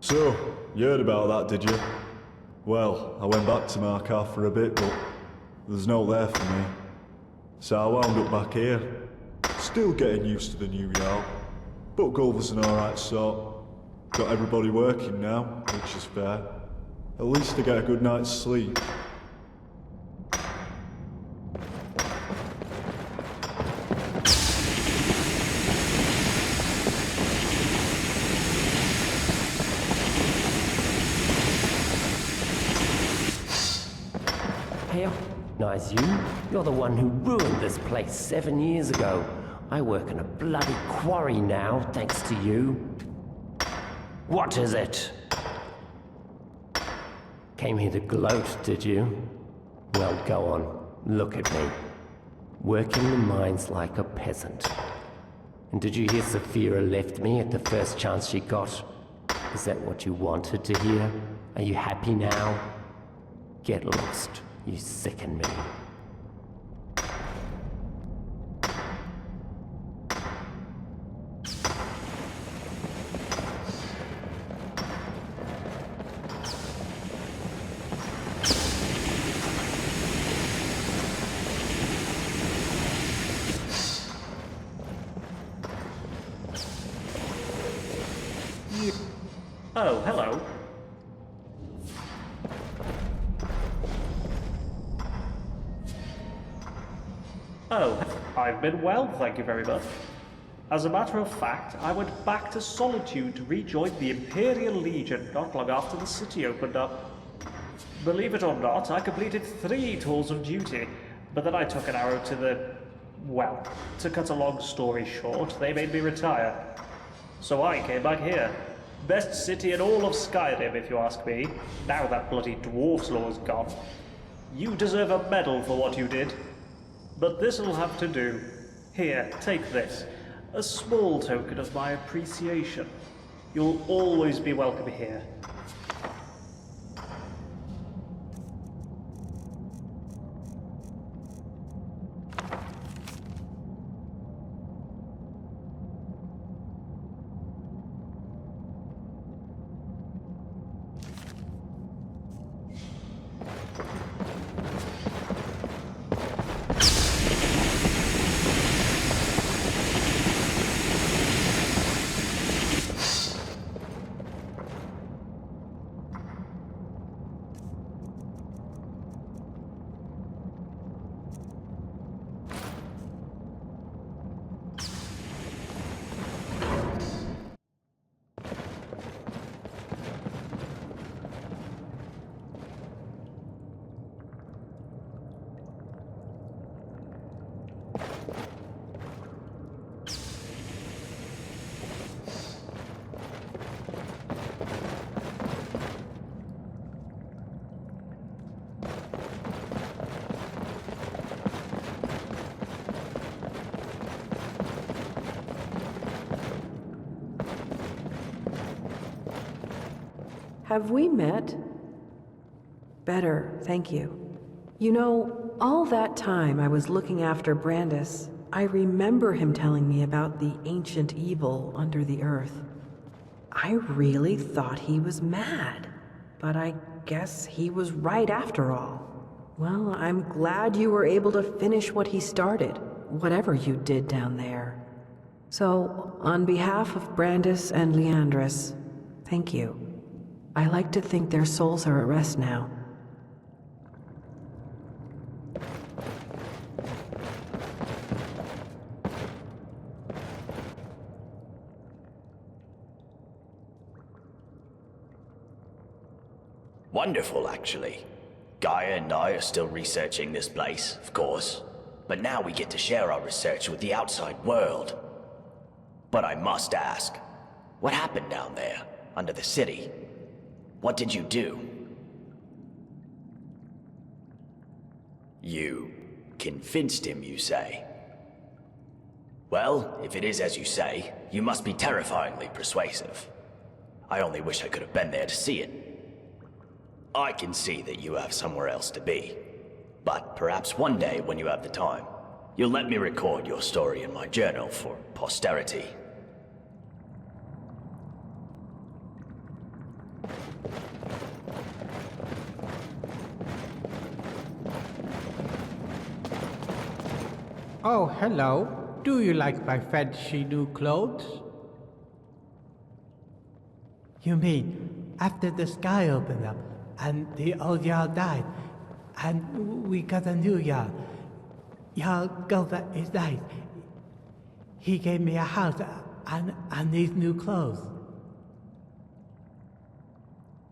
So, you heard about that, did you? Well, I went back to Markarth for a bit, but there's no there for me. So I wound up back here. Still getting used to the new Jarl, but Gulver's an alright sort. Got everybody working now, which is fair. At least I get a good night's sleep. Recognize you? You're the one who ruined this place 7 years ago. I work in a bloody quarry now, thanks to you. What is it? Came here to gloat, did you? Well, go on. Look at me. Working the mines like a peasant. And did you hear Saphira left me at the first chance she got? Is that what you wanted to hear? Are you happy now? Get lost. You sicken me. Oh, hello. Oh, I've been well, thank you very much. As a matter of fact, I went back to Solitude to rejoin the Imperial Legion not long after the city opened up. Believe it or not, I completed 3 tours of duty, but then I took an arrow to the... well, to cut a long story short, they made me retire. So I came back here. Best city in all of Skyrim, if you ask me, now that bloody dwarf's law is gone. You deserve a medal for what you did. But this'll have to do. Here, take this. A small token of my appreciation. You'll always be welcome here. Have we met? Better, thank you. You know, all that time I was looking after Brandis, I remember him telling me about the ancient evil under the earth. I really thought he was mad, but I guess he was right after all. Well, I'm glad you were able to finish what he started, whatever you did down there. So, on behalf of Brandis and Leandris, thank you. I like to think their souls are at rest now. Wonderful, actually. Gaia and I are still researching this place, of course. But now we get to share our research with the outside world. But I must ask, what happened down there, under the city? What did you do? You convinced him, you say? Well, if it is as you say, you must be terrifyingly persuasive. I only wish I could have been there to see it. I can see that you have somewhere else to be. But perhaps one day, when you have the time, you'll let me record your story in my journal for posterity. Oh, hello. Do you like my fancy new clothes? You mean, after the sky opened up, and the old Jarl died, and we got a new Jarl. Jarl Gova is nice. He gave me a house and these new clothes.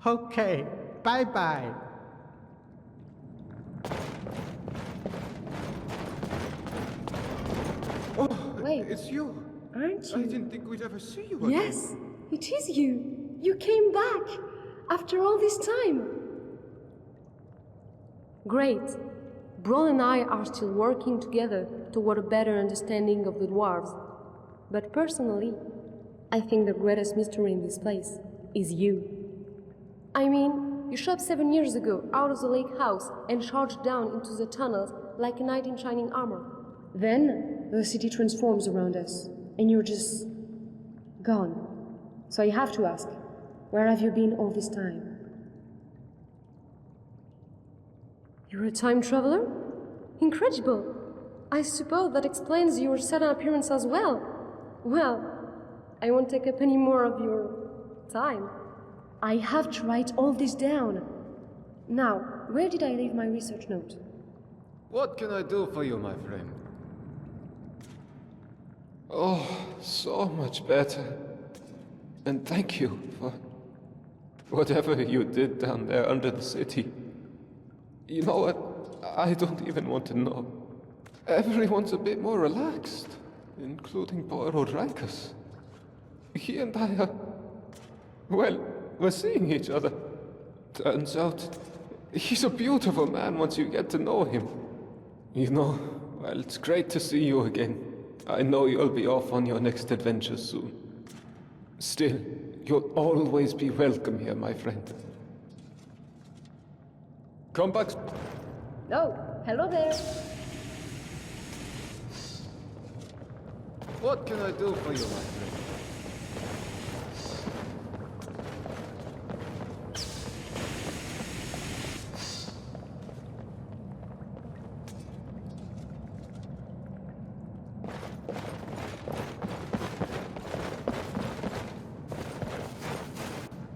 Okay, bye-bye. Oh, Wait. it's you. Aren't you? I didn't think we'd ever see you again. Yes, it is you. You came back after all this time. Great. Braun and I are still working together toward a better understanding of the dwarves. But personally, I think the greatest mystery in this place is you. I mean, you showed up 7 years ago out of the lake house and charged down into the tunnels like a knight in shining armor. Then, the city transforms around us, and you're just... gone. So I have to ask, where have you been all this time? You're a time traveler? Incredible! I suppose that explains your sudden appearance as well. Well, I won't take up any more of your time. I have to write all this down. Now, where did I leave my research note? What can I do for you, my friend? Oh, so much better. And thank you for whatever you did down there under the city. You know what? I don't even want to know. Everyone's a bit more relaxed, including poor old Rikus. He and I are... well, we're seeing each other. Turns out, he's a beautiful man once you get to know him. You know, well, it's great to see you again. I know you'll be off on your next adventure soon. Still, you'll always be welcome here, my friend. Come back. Oh, hello there. What can I do for you, my friend?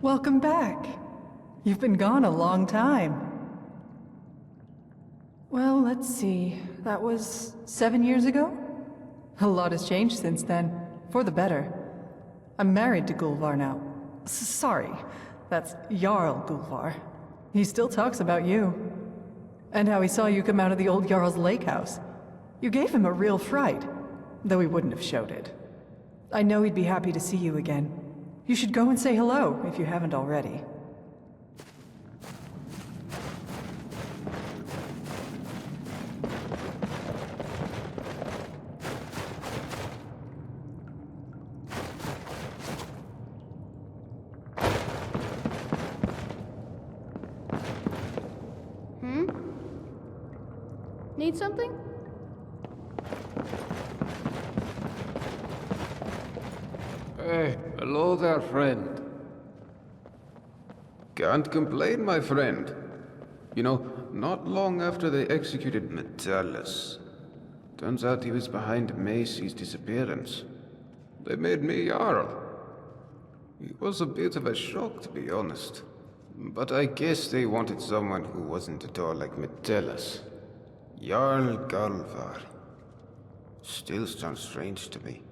Welcome back. You've been gone a long time. Well, let's see. That was 7 years ago? A lot has changed since then, for the better. I'm married to Gulvar now. Sorry, that's Jarl Gulvar. He still talks about you. And how he saw you come out of the old Jarl's lake house. You gave him a real fright, though he wouldn't have showed it. I know he'd be happy to see you again. You should go and say hello, if you haven't already. Need something? Hey, hello there, friend. Can't complain, my friend. You know, not long after they executed Metellus, turns out he was behind Macy's disappearance. They made me Jarl. It was a bit of a shock, to be honest. But I guess they wanted someone who wasn't at all like Metellus. Jarl Galvar. Still sounds strange to me.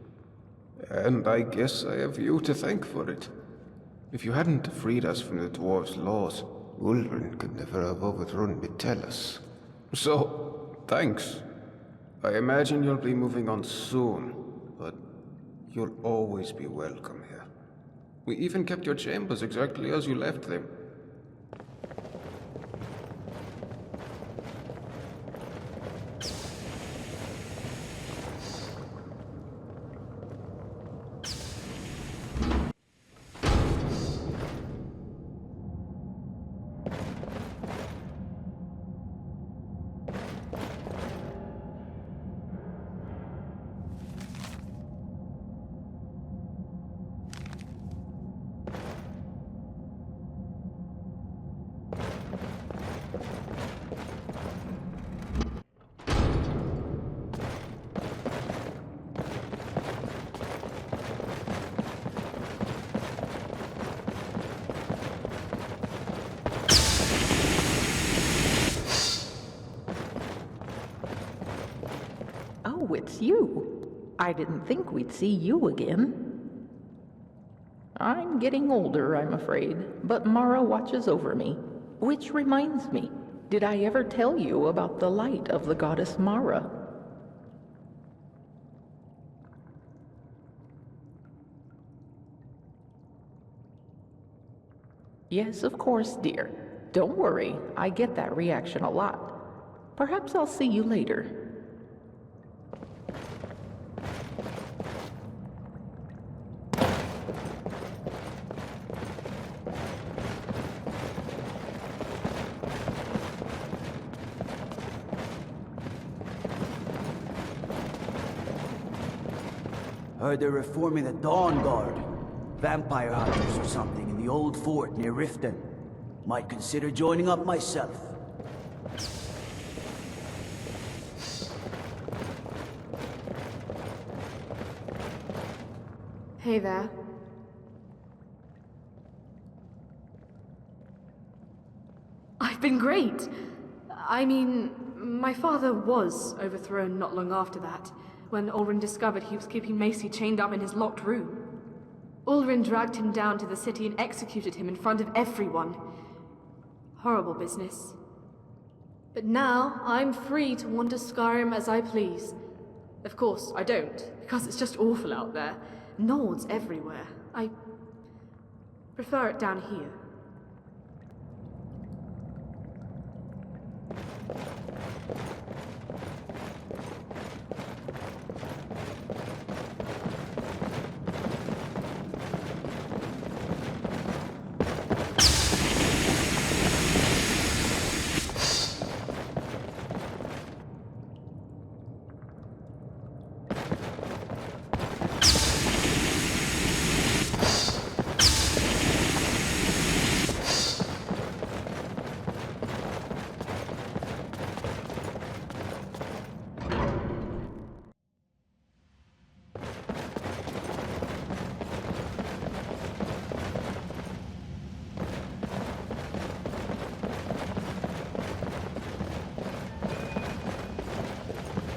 And I guess I have you to thank for it. If you hadn't freed us from the dwarves' laws, Ulrun could never have overthrown Metellus. So, thanks. I imagine you'll be moving on soon, but you'll always be welcome here. We even kept your chambers exactly as you left them. Oh, it's you. I didn't think we'd see you again. I'm getting older, I'm afraid, but Mara watches over me. Which reminds me, did I ever tell you about the light of the goddess Mara? Yes, of course, dear. Don't worry, I get that reaction a lot. Perhaps I'll see you later. Heard they're reforming the Dawn Guard. Vampire hunters or something in the old fort near Riften. Might consider joining up myself. Hey there. I've been great. I mean, my father was overthrown not long after that, when Ulrin discovered he was keeping Macy chained up in his locked room. Ulrin dragged him down to the city and executed him in front of everyone. Horrible business. But now, I'm free to wander Skyrim as I please. Of course, I don't, because it's just awful out there. Nords everywhere. I prefer it down here.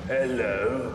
Hello?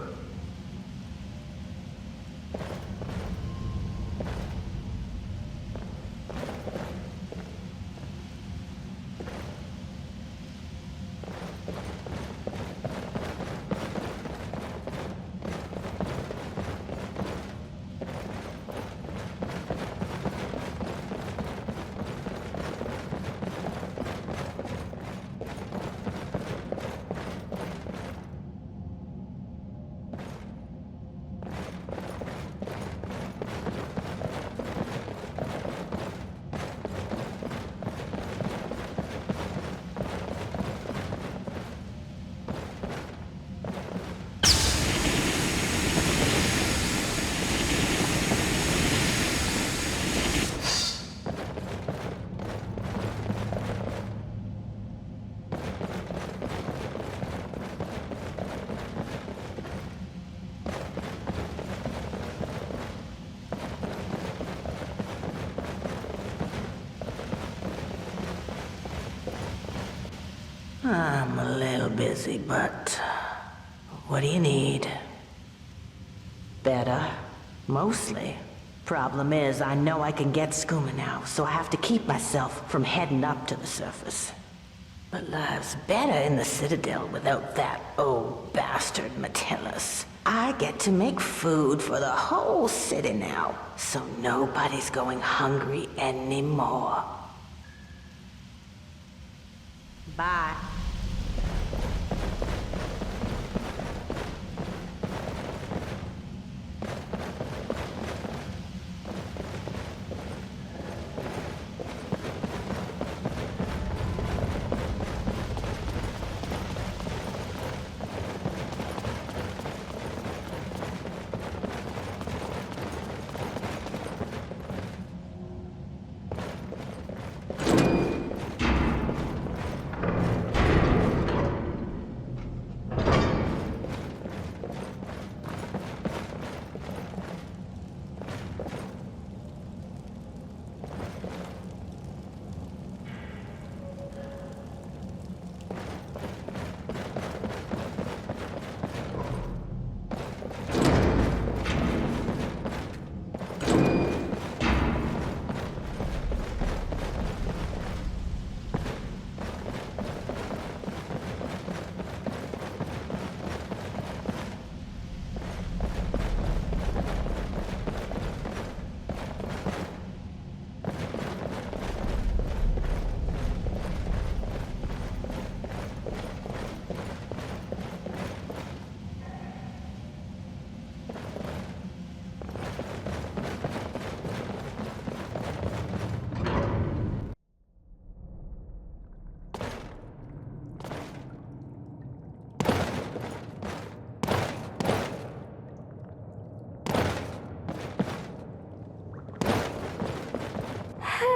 I'm a little busy, but what do you need? Better. Mostly. Problem is, I know I can get skooma now, so I have to keep myself from heading up to the surface. But life's better in the Citadel without that old bastard Metellus. I get to make food for the whole city now, so nobody's going hungry anymore. Bye.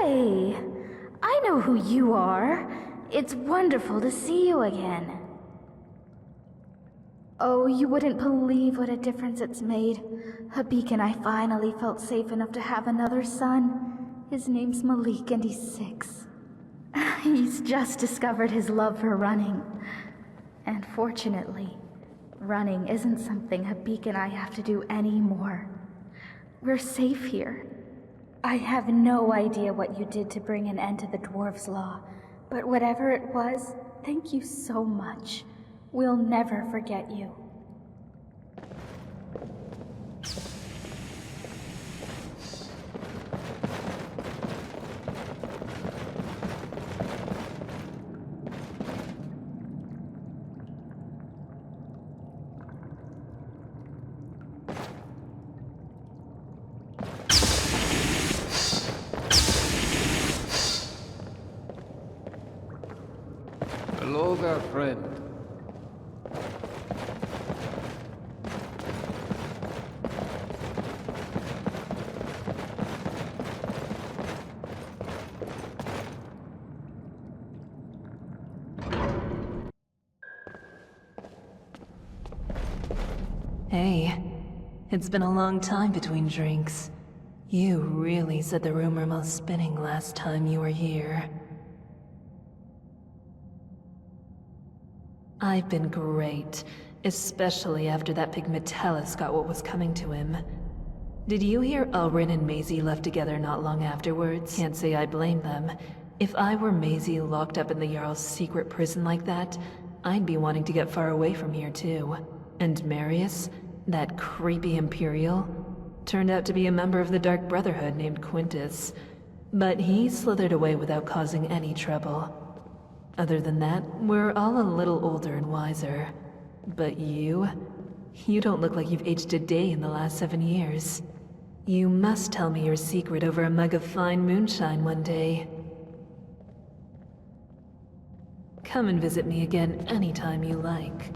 Hey, I know who you are. It's wonderful to see you again. Oh, you wouldn't believe what a difference it's made. Habik and I finally felt safe enough to have another son. His name's Malik and he's 6. He's just discovered his love for running. And fortunately, running isn't something Habik and I have to do anymore. We're safe here. I have no idea what you did to bring an end to the Dwarves' Law, but whatever it was, thank you so much. We'll never forget you. Hello there, friend. Hey, it's been a long time between drinks. You really set the rumor mill spinning last time you were here. I've been great, especially after that pig Metellus got what was coming to him. Did you hear Ulrin and Maisie left together not long afterwards? Can't say I blame them. If I were Maisie locked up in the Jarl's secret prison like that, I'd be wanting to get far away from here too. And Marius, that creepy Imperial, turned out to be a member of the Dark Brotherhood named Quintus. But he slithered away without causing any trouble. Other than that, we're all a little older and wiser. But you don't look like you've aged a day in the last 7 years. You must tell me your secret over a mug of fine moonshine one day. Come and visit me again anytime you like.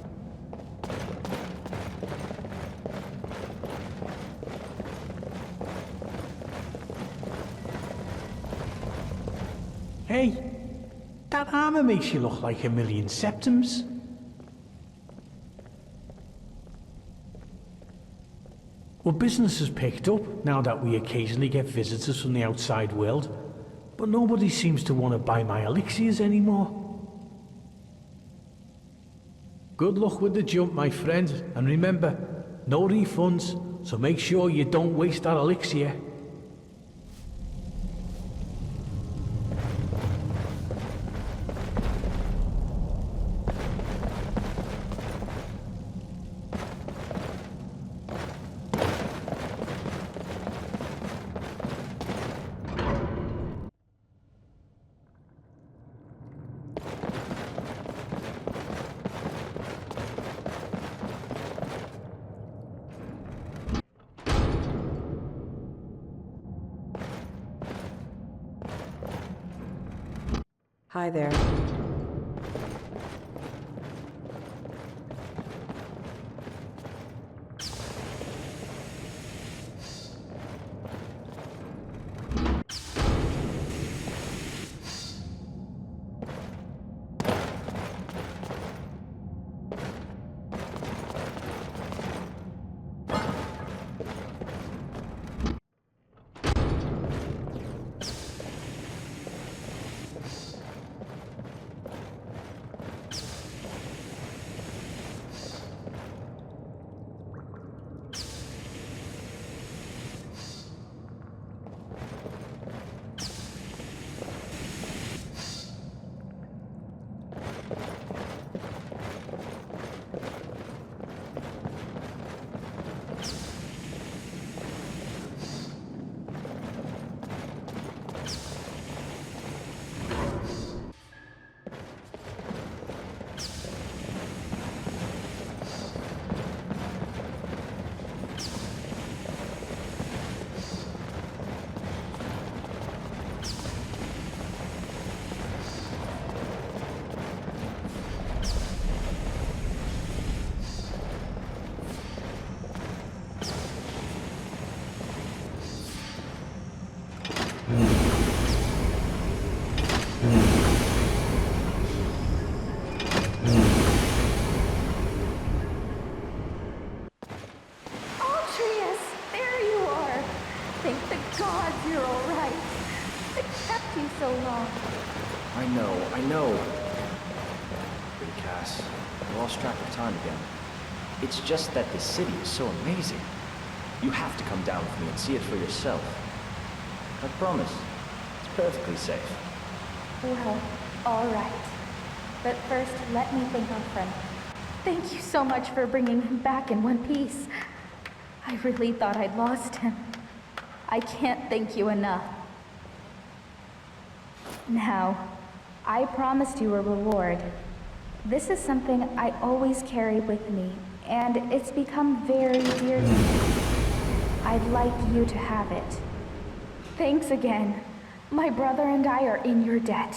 Hey, that armor makes you look like a million septums. Well, business has picked up now that we occasionally get visitors from the outside world, but nobody seems to want to buy my elixirs anymore. Good luck with the jump, my friend, and remember, no refunds, so make sure you don't waste that elixir. Hi there. kept you so long. I know. Pretty Cass, I lost track of time again. It's just that this city is so amazing. You have to come down with me and see it for yourself. I promise. It's perfectly safe. Well, all right. But first, let me thank our friend. Thank you so much for bringing him back in one piece. I really thought I'd lost him. I can't thank you enough. Now, I promised you a reward. This is something I always carry with me, and it's become very dear to me. I'd like you to have it. Thanks again. My brother and I are in your debt.